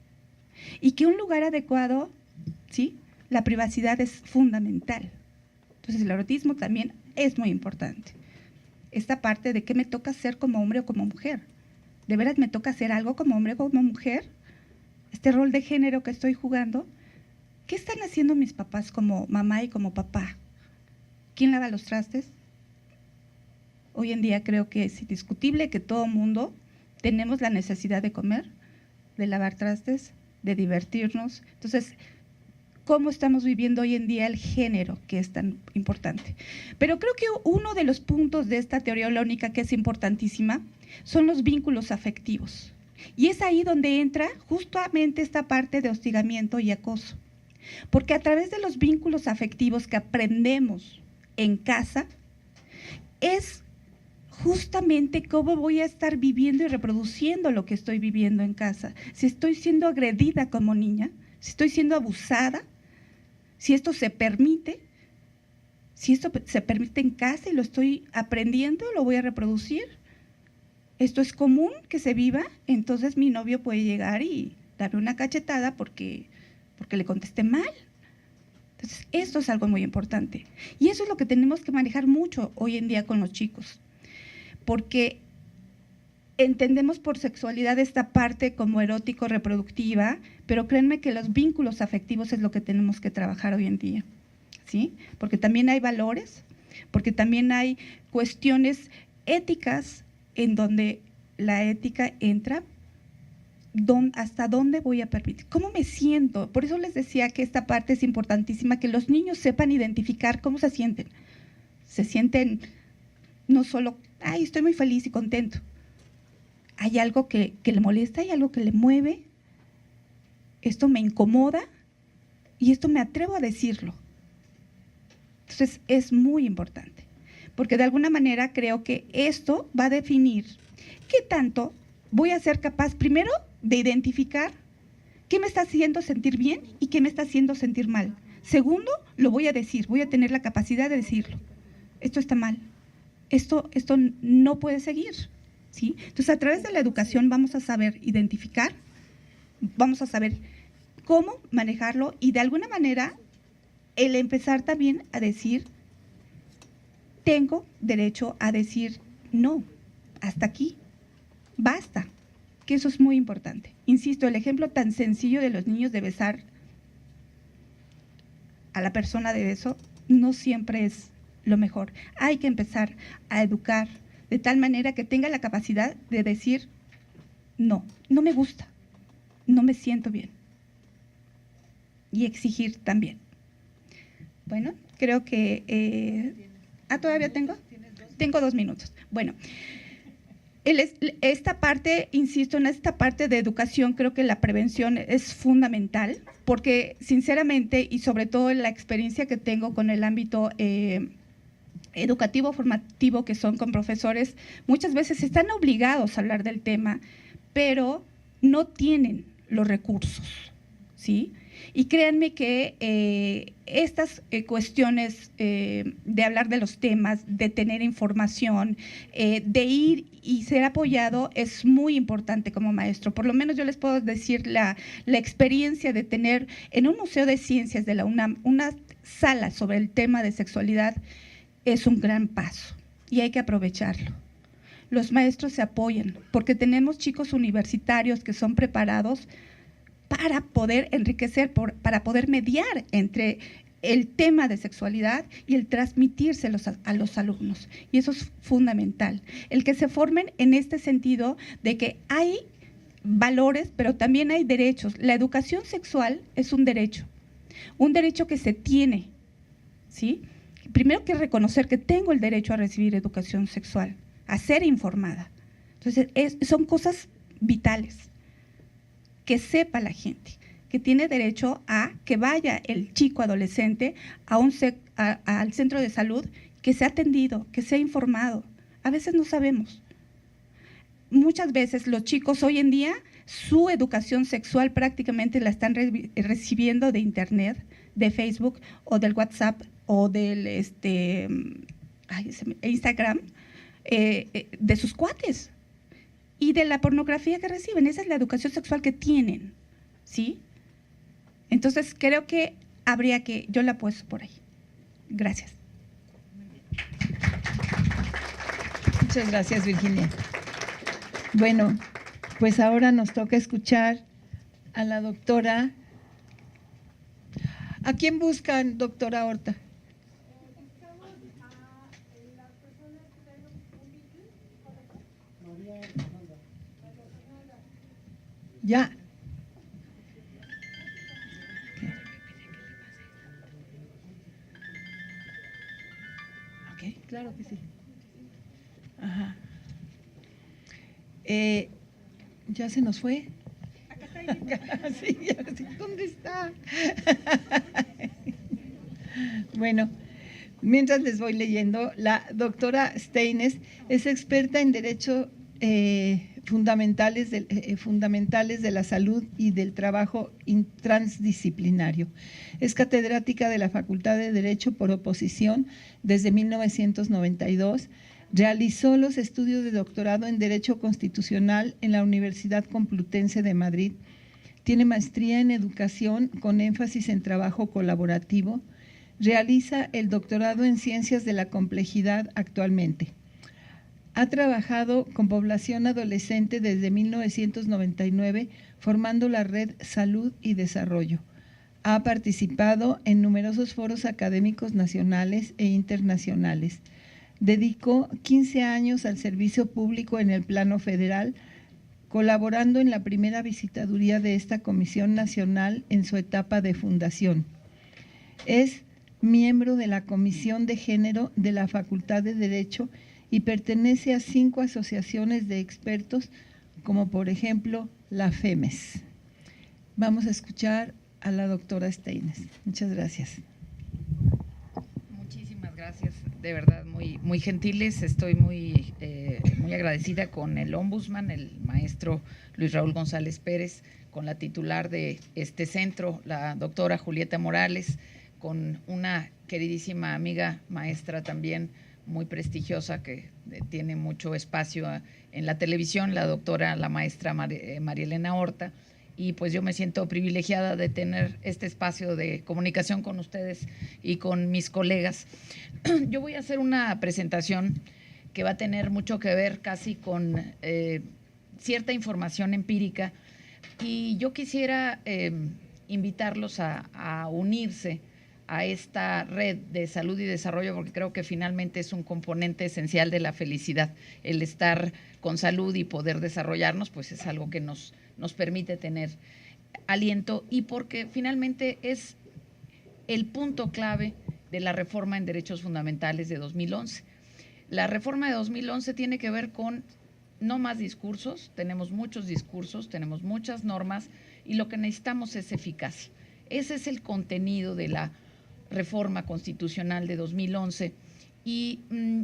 C: Y que un lugar adecuado, ¿sí? La privacidad es fundamental. Entonces el erotismo también es muy importante. Esta parte de qué me toca hacer como hombre o como mujer. ¿De veras me toca hacer algo como hombre o como mujer? Este rol de género que estoy jugando, ¿qué están haciendo mis papás como mamá y como papá? ¿Quién lava los trastes? Hoy en día creo que es indiscutible que todo mundo tenemos la necesidad de comer, de lavar trastes, de divertirnos. Entonces, ¿cómo estamos viviendo hoy en día el género, que es tan importante? Pero creo que uno de los puntos de esta teoría holónica que es importantísima son los vínculos afectivos. Y es ahí donde entra justamente esta parte de hostigamiento y acoso. Porque a través de los vínculos afectivos que aprendemos en casa, es justamente cómo voy a estar viviendo y reproduciendo lo que estoy viviendo en casa. Si estoy siendo agredida como niña, si estoy siendo abusada, si esto se permite, si esto se permite en casa y lo estoy aprendiendo, lo voy a reproducir. Esto es común que se viva, entonces mi novio puede llegar y darme una cachetada porque le contesté mal. Entonces, esto es algo muy importante. Y eso es lo que tenemos que manejar mucho hoy en día con los chicos, porque entendemos por sexualidad esta parte como erótico-reproductiva, pero créanme que los vínculos afectivos es lo que tenemos que trabajar hoy en día, ¿sí? Porque también hay valores, porque también hay cuestiones éticas en donde la ética entra, hasta dónde voy a permitir, cómo me siento. Por eso les decía que esta parte es importantísima, que los niños sepan identificar cómo se sienten. Se sienten no solo, ay, estoy muy feliz y contento. Hay algo que le molesta, hay algo que le mueve, esto me incomoda y esto me atrevo a decirlo. Entonces es muy importante, porque de alguna manera creo que esto va a definir qué tanto voy a ser capaz primero de identificar qué me está haciendo sentir bien y qué me está haciendo sentir mal. Segundo, lo voy a decir, voy a tener la capacidad de decirlo. Esto está mal, esto no puede seguir, ¿sí? Entonces, a través de la educación vamos a saber identificar, vamos a saber cómo manejarlo y de alguna manera el empezar también a decir, tengo derecho a decir no, hasta aquí, basta, que eso es muy importante. Insisto, el ejemplo tan sencillo de los niños de besar a la persona de beso no siempre es lo mejor. Hay que empezar a educar de tal manera que tenga la capacidad de decir, no, no me gusta, no me siento bien. Y exigir también. Bueno, creo que… ¿todavía tengo? Tengo 2 minutos. Bueno, esta parte, insisto, en esta parte de educación, creo que la prevención es fundamental, porque sinceramente, y sobre todo en la experiencia que tengo con el ámbito educativo, formativo, que son con profesores, muchas veces están obligados a hablar del tema, pero no tienen los recursos, ¿sí? Y créanme que estas cuestiones de hablar de los temas, de tener información, de ir y ser apoyado es muy importante como maestro. Por lo menos yo les puedo decir la experiencia de tener en un museo de ciencias de la UNAM una sala sobre el tema de sexualidad es un gran paso y hay que aprovecharlo. Los maestros se apoyan porque tenemos chicos universitarios que son preparados para poder enriquecer, para poder mediar entre el tema de sexualidad y el transmitírselos a los alumnos. Y eso es fundamental. El que se formen en este sentido de que hay valores, pero también hay derechos. La educación sexual es un derecho que se tiene, ¿sí? Primero que reconocer que tengo el derecho a recibir educación sexual, a ser informada. Entonces, son cosas vitales. Que sepa la gente, que tiene derecho a que vaya el chico adolescente al centro de salud, que sea atendido, que sea informado. A veces no sabemos. Muchas veces los chicos hoy en día, su educación sexual prácticamente la están recibiendo de internet, de Facebook o del WhatsApp o del Instagram, de sus cuates y de la pornografía que reciben. Esa es la educación sexual que tienen, ¿sí? Entonces creo que yo la apuesto por ahí. Gracias.
A: Muchas gracias, Virginia. Bueno, pues ahora nos toca escuchar a la doctora. ¿A quién buscan, doctora Horta? Ya. Ok, claro que sí. Ajá. ¿Ya se nos fue? Sí, ¿dónde está? Bueno, mientras les voy leyendo, la doctora Steines es experta en Derecho fundamentales de la salud y del trabajo transdisciplinario. Es catedrática de la Facultad de Derecho por oposición desde 1992. Realizó los estudios de doctorado en Derecho Constitucional en la Universidad Complutense de Madrid. Tiene maestría en Educación con énfasis en trabajo colaborativo. Realiza el doctorado en Ciencias de la Complejidad actualmente. Ha trabajado con población adolescente desde 1999, formando la red Salud y Desarrollo. Ha participado en numerosos foros académicos nacionales e internacionales. Dedicó 15 años al servicio público en el plano federal, colaborando en la primera visitaduría de esta Comisión Nacional en su etapa de fundación. Es miembro de la Comisión de Género de la Facultad de Derecho y pertenece a 5 asociaciones de expertos, como por ejemplo la FEMES. Vamos a escuchar a la doctora Steines. Muchas gracias.
E: Muchísimas gracias, de verdad, muy gentiles. Estoy muy agradecida con el ombudsman, el maestro Luis Raúl González Pérez, con la titular de este centro, la doctora Julieta Morales, con una queridísima amiga maestra también muy prestigiosa que tiene mucho espacio en la televisión, la maestra María Elena Horta, y pues yo me siento privilegiada de tener este espacio de comunicación con ustedes y con mis colegas. Yo voy a hacer una presentación que va a tener mucho que ver casi con cierta información empírica, y yo quisiera invitarlos a unirse a esta red de salud y desarrollo, porque creo que finalmente es un componente esencial de la felicidad. El estar con salud y poder desarrollarnos, pues es algo que nos permite tener aliento, y porque finalmente es el punto clave de la reforma en derechos fundamentales de 2011. La reforma de 2011 tiene que ver con no más discursos, tenemos muchos discursos, tenemos muchas normas, y lo que necesitamos es eficacia. Ese es el contenido de la reforma constitucional de 2011, y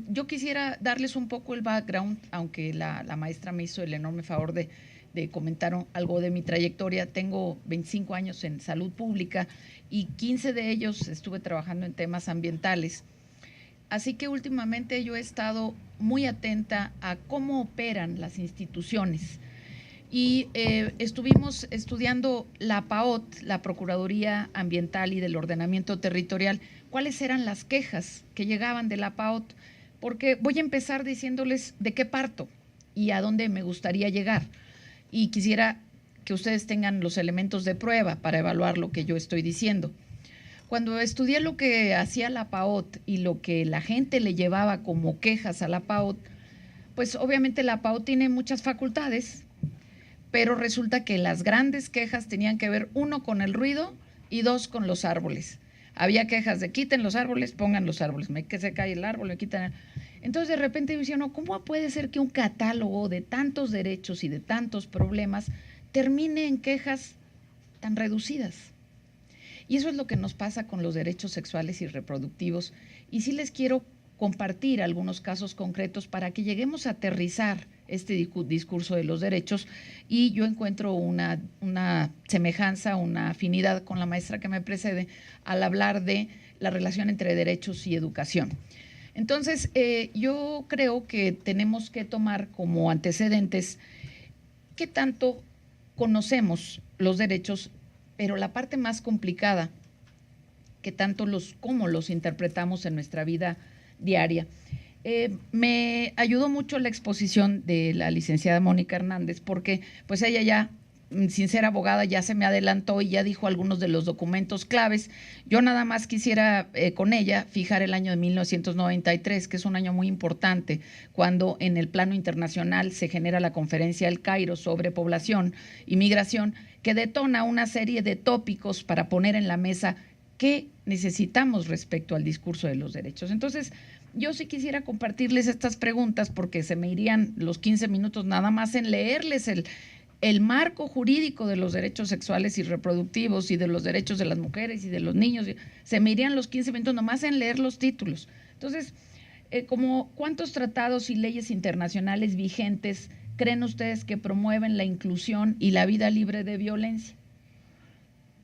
E: yo quisiera darles un poco el background, aunque la maestra me hizo el enorme favor de comentar algo de mi trayectoria. Tengo 25 años en salud pública y 15 de ellos estuve trabajando en temas ambientales, así que últimamente yo he estado muy atenta a cómo operan las instituciones. Y estuvimos estudiando la PAOT, la Procuraduría Ambiental y del Ordenamiento Territorial, cuáles eran las quejas que llegaban de la PAOT, porque voy a empezar diciéndoles de qué parto y a dónde me gustaría llegar. Y quisiera que ustedes tengan los elementos de prueba para evaluar lo que yo estoy diciendo. Cuando estudié lo que hacía la PAOT y lo que la gente le llevaba como quejas a la PAOT, pues obviamente la PAOT tiene muchas facultades, pero resulta que las grandes quejas tenían que ver, 1, con el ruido y 2, con los árboles. Había quejas de quiten los árboles, pongan los árboles, que se cae el árbol, me quitan. Entonces de repente yo decía, no, ¿cómo puede ser que un catálogo de tantos derechos y de tantos problemas termine en quejas tan reducidas. Y eso es lo que nos pasa con los derechos sexuales y reproductivos. Y sí les quiero compartir algunos casos concretos para que lleguemos a aterrizar este discurso de los derechos, y yo encuentro una semejanza, una afinidad con la maestra que me precede al hablar de la relación entre derechos y educación. Entonces, yo creo que tenemos que tomar como antecedentes qué tanto conocemos los derechos, pero la parte más complicada, qué tanto cómo los interpretamos en nuestra vida diaria. Me ayudó mucho la exposición de la licenciada Mónica Hernández, porque pues ella ya, sin ser abogada, ya se me adelantó y ya dijo algunos de los documentos claves. Yo nada más quisiera con ella fijar el año de 1993, que es un año muy importante, cuando en el plano internacional se genera la conferencia del Cairo sobre población y migración, que detona una serie de tópicos para poner en la mesa qué necesitamos respecto al discurso de los derechos. Entonces, yo sí quisiera compartirles estas preguntas, porque se me irían los 15 minutos nada más en leerles el marco jurídico de los derechos sexuales y reproductivos y de los derechos de las mujeres y de los niños. Se me irían los 15 minutos nomás en leer los títulos. Entonces, ¿cuántos tratados y leyes internacionales vigentes creen ustedes que promueven la inclusión y la vida libre de violencia?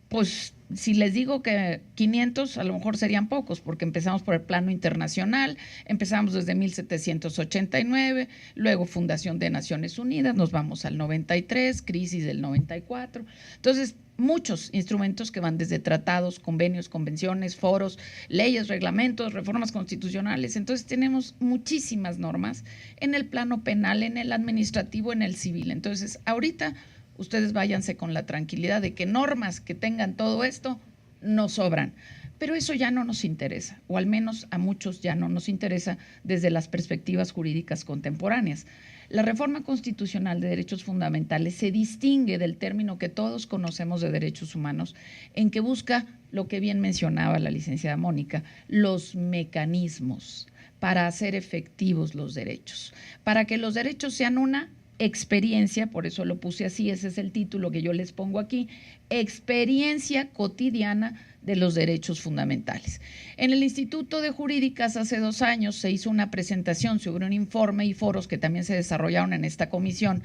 E: Pues si les digo que 500, a lo mejor serían pocos, porque empezamos por el plano internacional, empezamos desde 1789, luego Fundación de Naciones Unidas, nos vamos al 93, crisis del 94. Entonces, muchos instrumentos que van desde tratados, convenios, convenciones, foros, leyes, reglamentos, reformas constitucionales. Entonces, tenemos muchísimas normas en el plano penal, en el administrativo, en el civil. Entonces, ahorita ustedes váyanse con la tranquilidad de que normas que tengan todo esto no sobran. Pero eso ya no nos interesa, o al menos a muchos ya no nos interesa desde las perspectivas jurídicas contemporáneas. La reforma constitucional de derechos fundamentales se distingue del término que todos conocemos de derechos humanos, en que busca lo que bien mencionaba la licenciada Mónica, los mecanismos para hacer efectivos los derechos, para que los derechos sean una experiencia, por eso lo puse así, ese es el título que yo les pongo aquí, experiencia cotidiana de los derechos fundamentales. En el Instituto de Jurídicas hace 2 años se hizo una presentación sobre un informe y foros que también se desarrollaron en esta comisión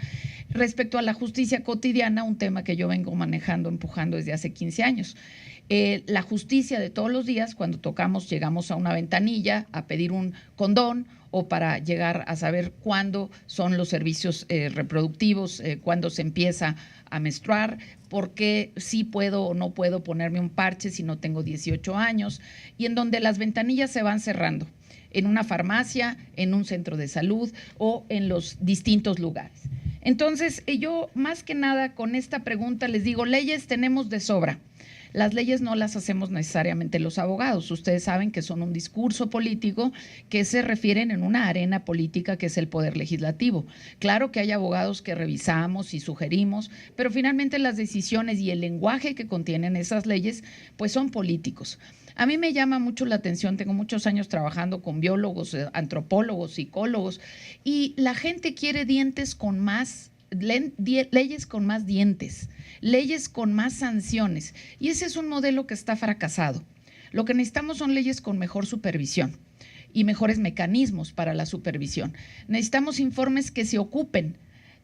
E: respecto a la justicia cotidiana, un tema que yo vengo manejando, empujando desde hace 15 años. La justicia de todos los días, cuando llegamos a una ventanilla a pedir un condón, o para llegar a saber cuándo son los servicios reproductivos, cuándo se empieza a menstruar, por qué sí puedo o no puedo ponerme un parche si no tengo 18 años, y en donde las ventanillas se van cerrando, en una farmacia, en un centro de salud o en los distintos lugares. Entonces, yo más que nada con esta pregunta les digo, leyes tenemos de sobra. Las leyes no las hacemos necesariamente los abogados. Ustedes saben que son un discurso político que se refieren en una arena política que es el poder legislativo. Claro que hay abogados que revisamos y sugerimos, pero finalmente las decisiones y el lenguaje que contienen esas leyes pues son políticos. A mí me llama mucho la atención, tengo muchos años trabajando con biólogos, antropólogos, psicólogos, y la gente quiere leyes con más dientes, leyes con más sanciones, y ese es un modelo que está fracasado. Lo que necesitamos son leyes con mejor supervisión y mejores mecanismos para la supervisión. Necesitamos informes que se ocupen.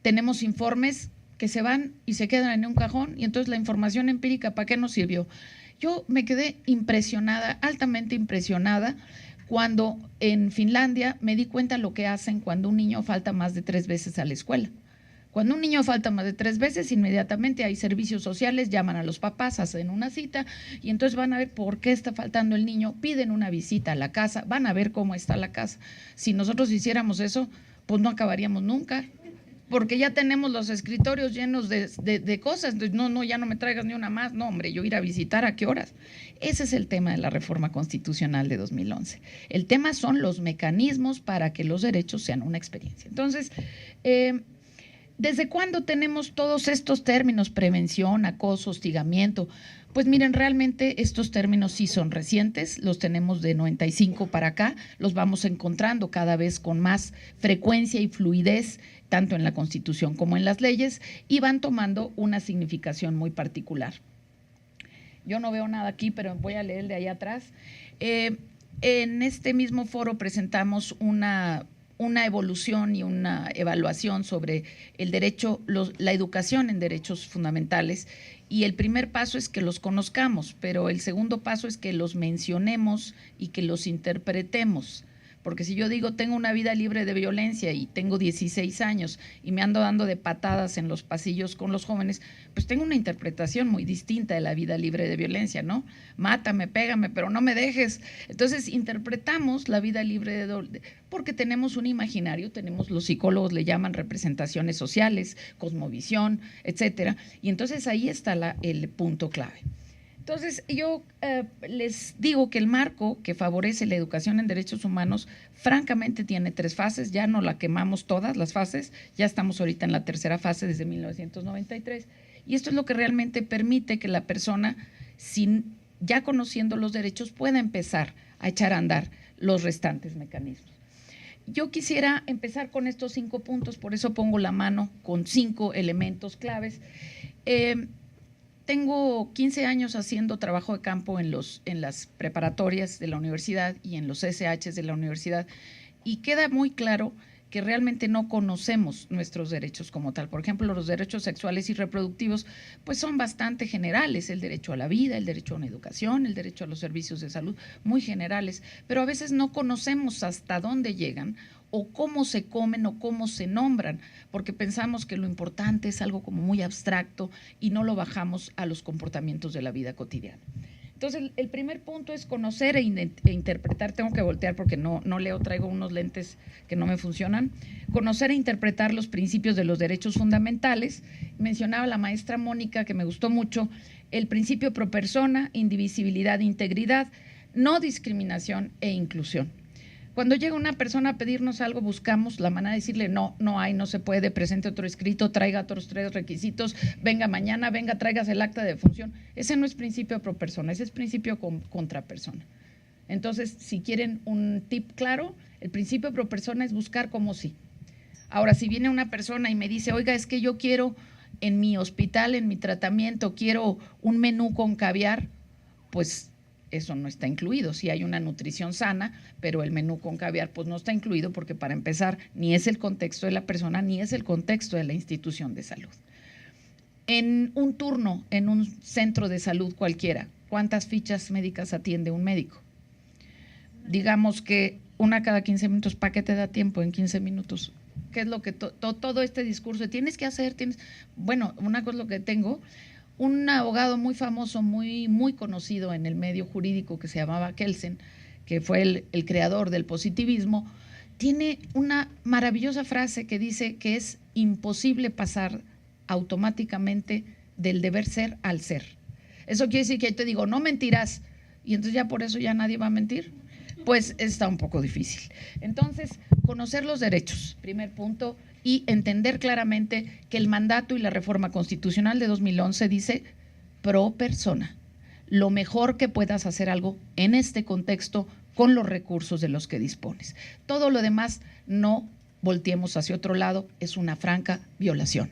E: Tenemos informes que se van y se quedan en un cajón, y entonces la información empírica, ¿para qué nos sirvió? Yo me quedé impresionada, altamente impresionada, cuando en Finlandia me di cuenta lo que hacen cuando un niño falta más de 3 veces a la escuela. Cuando un niño falta más de 3 veces, inmediatamente hay servicios sociales, llaman a los papás, hacen una cita y entonces van a ver por qué está faltando el niño, piden una visita a la casa, van a ver cómo está la casa. Si nosotros hiciéramos eso, pues no acabaríamos nunca, porque ya tenemos los escritorios llenos de cosas. No, ya no me traigas ni una más. No, hombre, yo ir a visitar, ¿a qué horas? Ese es el tema de la reforma constitucional de 2011. El tema son los mecanismos para que los derechos sean una experiencia. Entonces, ¿desde cuándo tenemos todos estos términos? Prevención, acoso, hostigamiento. Pues miren, realmente estos términos sí son recientes, los tenemos de 95 para acá, los vamos encontrando cada vez con más frecuencia y fluidez, tanto en la Constitución como en las leyes, y van tomando una significación muy particular. Yo no veo nada aquí, pero voy a leer el de allá atrás. En este mismo foro presentamos una evolución y una evaluación sobre el derecho, la educación en derechos fundamentales, y el primer paso es que los conozcamos, pero el segundo paso es que los mencionemos y que los interpretemos. Porque si yo digo tengo una vida libre de violencia y tengo 16 años y me ando dando de patadas en los pasillos con los jóvenes, pues tengo una interpretación muy distinta de la vida libre de violencia, ¿no? Mátame, pégame, pero no me dejes. Entonces interpretamos la vida libre porque tenemos un imaginario, los psicólogos le llaman representaciones sociales, cosmovisión, etcétera. Y entonces ahí está el punto clave. Entonces, yo les digo que el marco que favorece la educación en derechos humanos, francamente, tiene 3 fases. Ya no la quemamos todas las fases, ya estamos ahorita en la tercera fase desde 1993. Y esto es lo que realmente permite que la persona, ya conociendo los derechos, pueda empezar a echar a andar los restantes mecanismos. Yo quisiera empezar con estos 5 puntos, por eso pongo la mano con 5 elementos claves. Tengo 15 años haciendo trabajo de campo en las preparatorias de la universidad y en los SHs de la universidad, y queda muy claro que realmente no conocemos nuestros derechos como tal. Por ejemplo, los derechos sexuales y reproductivos pues son bastante generales, el derecho a la vida, el derecho a una educación, el derecho a los servicios de salud, muy generales, pero a veces no conocemos hasta dónde llegan o cómo se comen o cómo se nombran, porque pensamos que lo importante es algo como muy abstracto y no lo bajamos a los comportamientos de la vida cotidiana. Entonces, el primer punto es conocer e interpretar. Tengo que voltear porque no leo, traigo unos lentes que no me funcionan. Conocer e interpretar los principios de los derechos fundamentales. Mencionaba la maestra Mónica, que me gustó mucho, el principio pro persona, indivisibilidad, integridad, no discriminación e inclusión. Cuando llega una persona a pedirnos algo, buscamos la manera de decirle no hay, no se puede, presente otro escrito, traiga otros 3 requisitos, venga mañana, venga, tráigase el acta de defunción. Ese no es principio pro persona, ese es principio contra persona. Entonces, si quieren un tip claro, el principio pro persona es buscar como sí. Ahora, si viene una persona y me dice, oiga, es que yo quiero en mi hospital, en mi tratamiento, quiero un menú con caviar, pues eso no está incluido. Sí hay una nutrición sana, pero el menú con caviar pues no está incluido porque, para empezar, ni es el contexto de la persona ni es el contexto de la institución de salud. En un turno, en un centro de salud cualquiera, ¿cuántas fichas médicas atiende un médico? Digamos que una cada 15 minutos. ¿Para qué te da tiempo en 15 minutos? ¿Qué es lo que todo este discurso tienes que hacer? Bueno, una cosa es lo que tengo. Un abogado muy famoso, muy conocido en el medio jurídico, que se llamaba Kelsen, que fue el creador del positivismo, tiene una maravillosa frase que dice que es imposible pasar automáticamente del deber ser al ser. Eso quiere decir que yo te digo, no mentirás, y entonces ya por eso ya nadie va a mentir. Pues está un poco difícil. Entonces, conocer los derechos, primer punto, y entender claramente que el mandato y la reforma constitucional de 2011 dice pro persona. Lo mejor que puedas hacer algo en este contexto con los recursos de los que dispones. Todo lo demás, no volteemos hacia otro lado, es una franca violación.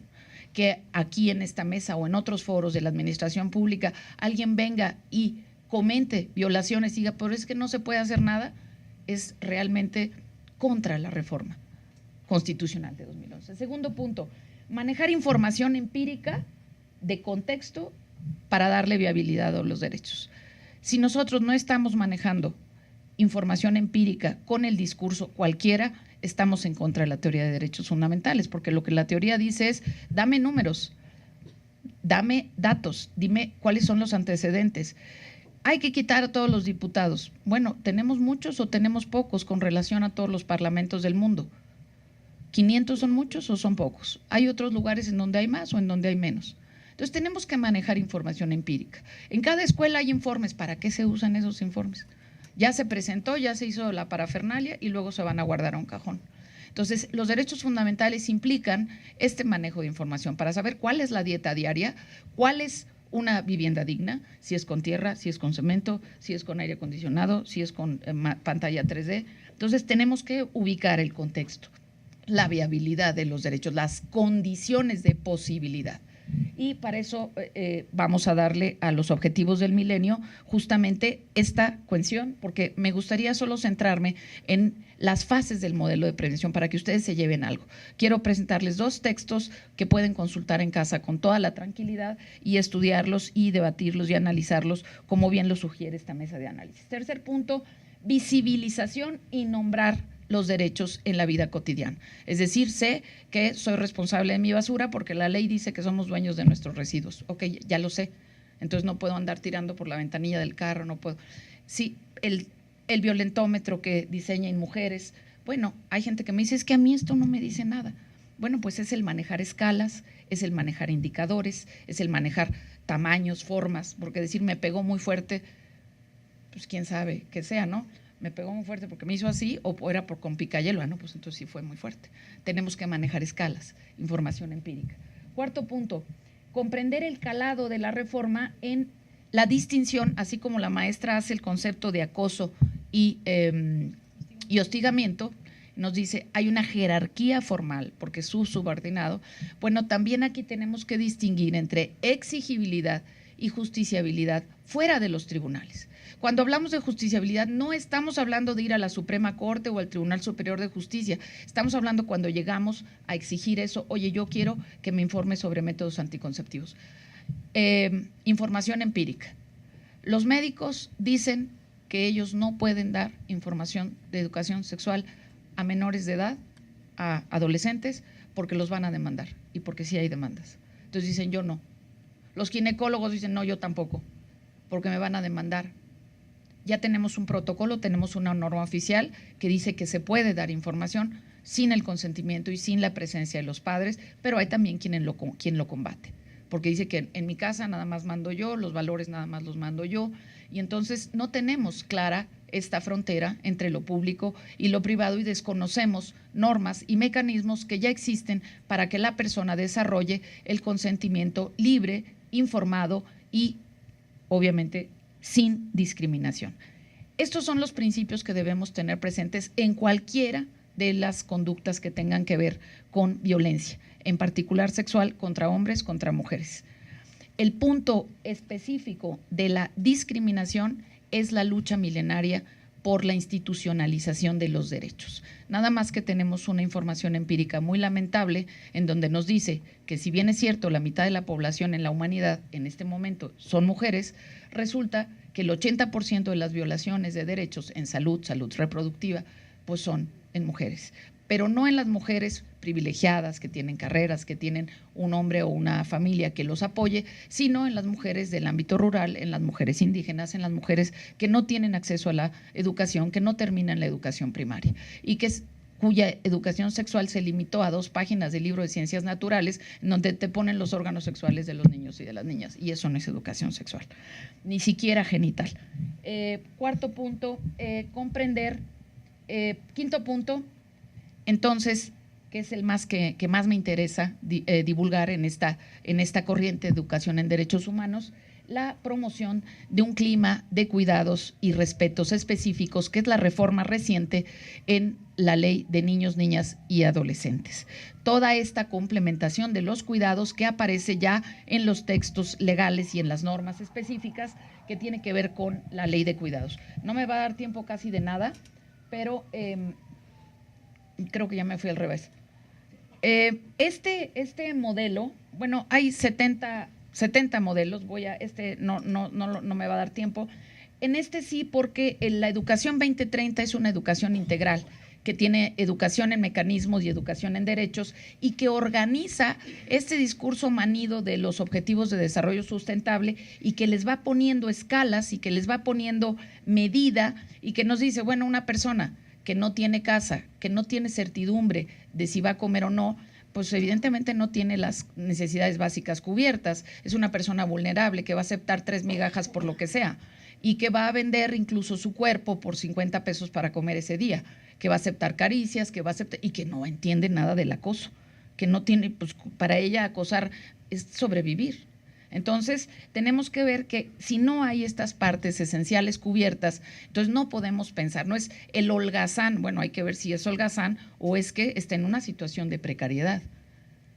E: Que aquí en esta mesa o en otros foros de la administración pública alguien venga y comente violaciones y diga, pero es que no se puede hacer nada, es realmente contra la reforma constitucional de 2011. Segundo punto, manejar información empírica de contexto para darle viabilidad a los derechos. Si nosotros no estamos manejando información empírica con el discurso cualquiera, estamos en contra de la teoría de derechos fundamentales, porque lo que la teoría dice es, dame números, dame datos, dime cuáles son los antecedentes. Hay que quitar a todos los diputados. Bueno, ¿tenemos muchos o tenemos pocos con relación a todos los parlamentos del mundo? ¿500 son muchos o son pocos? Hay otros lugares en donde hay más o en donde hay menos. Entonces tenemos que manejar información empírica. En cada escuela hay informes. ¿Para qué se usan esos informes? Ya se presentó, ya se hizo la parafernalia y luego se van a guardar a un cajón. Entonces, los derechos fundamentales implican este manejo de información para saber cuál es la dieta diaria, cuál es una vivienda digna, si es con tierra, si es con cemento, si es con aire acondicionado, si es con pantalla 3D. Entonces, tenemos que ubicar el contexto, la viabilidad de los derechos, las condiciones de posibilidad. Y para eso vamos a darle a los objetivos del milenio justamente esta cuestión, porque me gustaría solo centrarme en las fases del modelo de prevención para que ustedes se lleven algo. Quiero presentarles 2 textos que pueden consultar en casa con toda la tranquilidad y estudiarlos y debatirlos y analizarlos, como bien lo sugiere esta mesa de análisis. Tercer punto, visibilización y nombrar los derechos en la vida cotidiana. Es decir, sé que soy responsable de mi basura porque la ley dice que somos dueños de nuestros residuos. Ok, ya lo sé. Entonces no puedo andar tirando por la ventanilla del carro, no puedo. Sí, el violentómetro que diseñan mujeres. Bueno, hay gente que me dice, es que a mí esto no me dice nada. Bueno, pues es el manejar escalas, es el manejar indicadores, es el manejar tamaños, formas, porque decir me pegó muy fuerte, pues quién sabe qué sea, ¿no? Me pegó muy fuerte porque me hizo así o era con picayelo, ¿no? Pues entonces sí fue muy fuerte. Tenemos que manejar escalas, información empírica. Cuarto punto, comprender el calado de la reforma en la distinción, así como la maestra hace el concepto de acoso y hostigamiento, nos dice hay una jerarquía formal porque es su subordinado. Bueno, también aquí tenemos que distinguir entre exigibilidad y justiciabilidad fuera de los tribunales. Cuando hablamos de justiciabilidad no estamos hablando de ir a la Suprema Corte o al Tribunal Superior de Justicia, estamos hablando cuando llegamos a exigir eso, oye, yo quiero que me informe sobre métodos anticonceptivos. Información empírica. Los médicos dicen que ellos no pueden dar información de educación sexual a menores de edad, a adolescentes, porque los van a demandar y porque sí hay demandas. Entonces dicen, yo no. Los ginecólogos dicen, no, yo tampoco, porque me van a demandar. Ya tenemos un protocolo, tenemos una norma oficial que dice que se puede dar información sin el consentimiento y sin la presencia de los padres, pero hay también quien lo combate, porque dice que en mi casa nada más mando yo, los valores nada más los mando yo, y entonces no tenemos clara esta frontera entre lo público y lo privado y desconocemos normas y mecanismos que ya existen para que la persona desarrolle el consentimiento libre, informado y obviamente sin discriminación. Estos son los principios que debemos tener presentes en cualquiera de las conductas que tengan que ver con violencia, en particular sexual contra hombres, contra mujeres. El punto específico de la discriminación es la lucha milenaria por la institucionalización de los derechos. Nada más que tenemos una información empírica muy lamentable en donde nos dice que si bien es cierto la mitad de la población en la humanidad en este momento son mujeres, resulta que el 80% de las violaciones de derechos en salud reproductiva, pues son en mujeres. Pero no en las mujeres privilegiadas que tienen carreras, que tienen un hombre o una familia que los apoye, sino en las mujeres del ámbito rural, en las mujeres indígenas, en las mujeres que no tienen acceso a la educación, que no terminan la educación primaria y cuya educación sexual se limitó a 2 páginas del libro de ciencias naturales, en donde te ponen los órganos sexuales de los niños y de las niñas, y eso no es educación sexual, ni siquiera genital. Cuarto punto, comprender. Quinto punto, entonces, que es el más que más me interesa divulgar en esta corriente de educación en derechos humanos, la promoción de un clima de cuidados y respetos específicos, que es la reforma reciente en la ley de niños, niñas y adolescentes. Toda esta complementación de los cuidados que aparece ya en los textos legales y en las normas específicas que tiene que ver con la ley de cuidados. No me va a dar tiempo casi de nada, pero creo que ya me fui al revés. Este modelo, bueno, hay 70 modelos, no me va a dar tiempo. En este sí, porque la educación 2030 es una educación integral, que tiene educación en mecanismos y educación en derechos y que organiza este discurso manido de los objetivos de desarrollo sustentable y que les va poniendo escalas y que les va poniendo medida y que nos dice, bueno, una persona que no tiene casa, que no tiene certidumbre de si va a comer o no, pues evidentemente no tiene las necesidades básicas cubiertas, es una persona vulnerable que va a aceptar 3 migajas por lo que sea y que va a vender incluso su cuerpo por 50 pesos para comer ese día, que va a aceptar caricias, que va a aceptar y que no entiende nada del acoso, que no tiene, pues para ella acosar es sobrevivir. Entonces, tenemos que ver que si no hay estas partes esenciales cubiertas, entonces no podemos pensar, no es el holgazán, bueno, hay que ver si es holgazán o es que está en una situación de precariedad,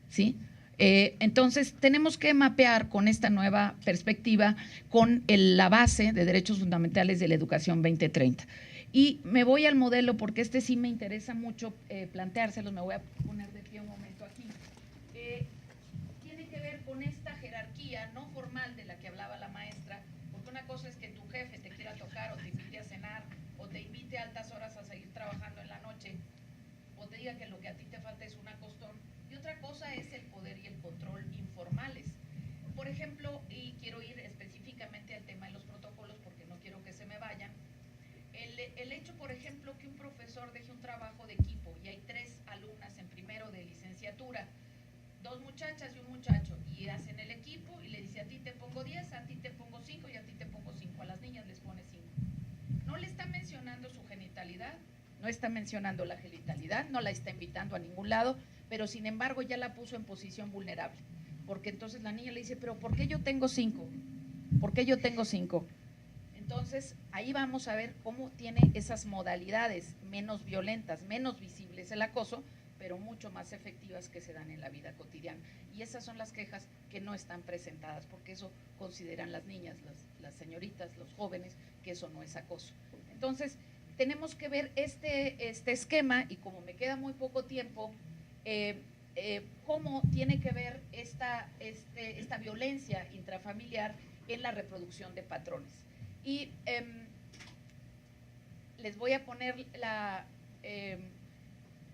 E: ¿sí? Entonces, tenemos que mapear con esta nueva perspectiva con la base de derechos fundamentales de la educación 2030. Y me voy al modelo porque este sí me interesa mucho planteárselos, me voy a poner de pie un momento aquí. Tiene que ver con esta jerarquía no formal de la que hablaba la maestra, porque una cosa es que tu jefe te quiera tocar o te invite a cenar o te invite a altas horas a seguir trabajando en la noche o te diga que lo que a ti te falta es un acostón, y otra cosa es el poder y el control informales. Por ejemplo, y quiero ir específicamente al tema de los protocolos porque no quiero que se me vayan, el hecho, por ejemplo, que un profesor deje un trabajo de equipo y hay 3 alumnas en primero de licenciatura, 2 muchachas y un muchacho, y hacen el equipo y le dice: a ti te pongo 10, a ti te pongo 5 y a ti te pongo 5, a las niñas les pone 5. No le está mencionando su genitalidad, no está mencionando la genitalidad, no la está invitando a ningún lado, pero sin embargo ya la puso en posición vulnerable, porque entonces la niña le dice: pero ¿por qué yo tengo 5? ¿Por qué yo tengo 5? Entonces, ahí vamos a ver cómo tiene esas modalidades menos violentas, menos visibles el acoso, pero mucho más efectivas que se dan en la vida cotidiana. Y esas son las quejas que no están presentadas, porque eso consideran las niñas, las señoritas, los jóvenes, que eso no es acoso. Entonces, tenemos que ver este esquema, y como me queda muy poco tiempo, cómo tiene que ver esta violencia intrafamiliar en la reproducción de patrones. Y les voy a poner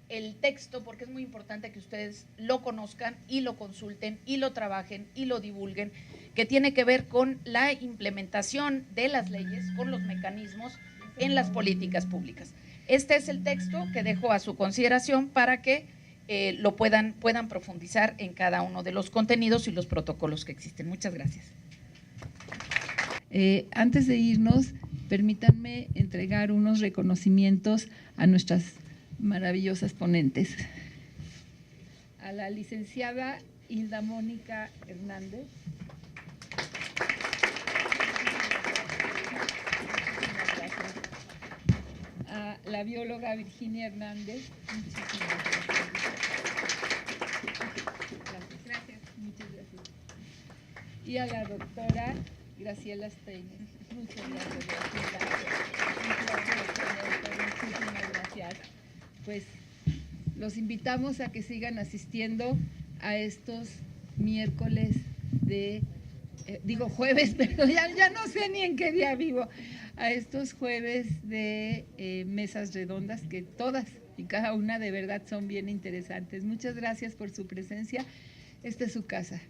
E: el texto porque es muy importante que ustedes lo conozcan y lo consulten y lo trabajen y lo divulguen, que tiene que ver con la implementación de las leyes, con los mecanismos en las políticas públicas. Este es el texto que dejo a su consideración para que lo puedan profundizar en cada uno de los contenidos y los protocolos que existen. Muchas gracias.
A: Antes de irnos, permítanme entregar unos reconocimientos a nuestras maravillosas ponentes. A la licenciada Hilda Mónica Hernández. A la bióloga Virginia Hernández. Muchísimas gracias. Muchas gracias. Y a la doctora Graciela Steiner. Muchas gracias. Muchísimas gracias. Pues los invitamos a que sigan asistiendo a estos miércoles jueves, pero ya no sé ni en qué día vivo, a estos jueves de mesas redondas, que todas y cada una de verdad son bien interesantes. Muchas gracias por su presencia. Esta es su casa.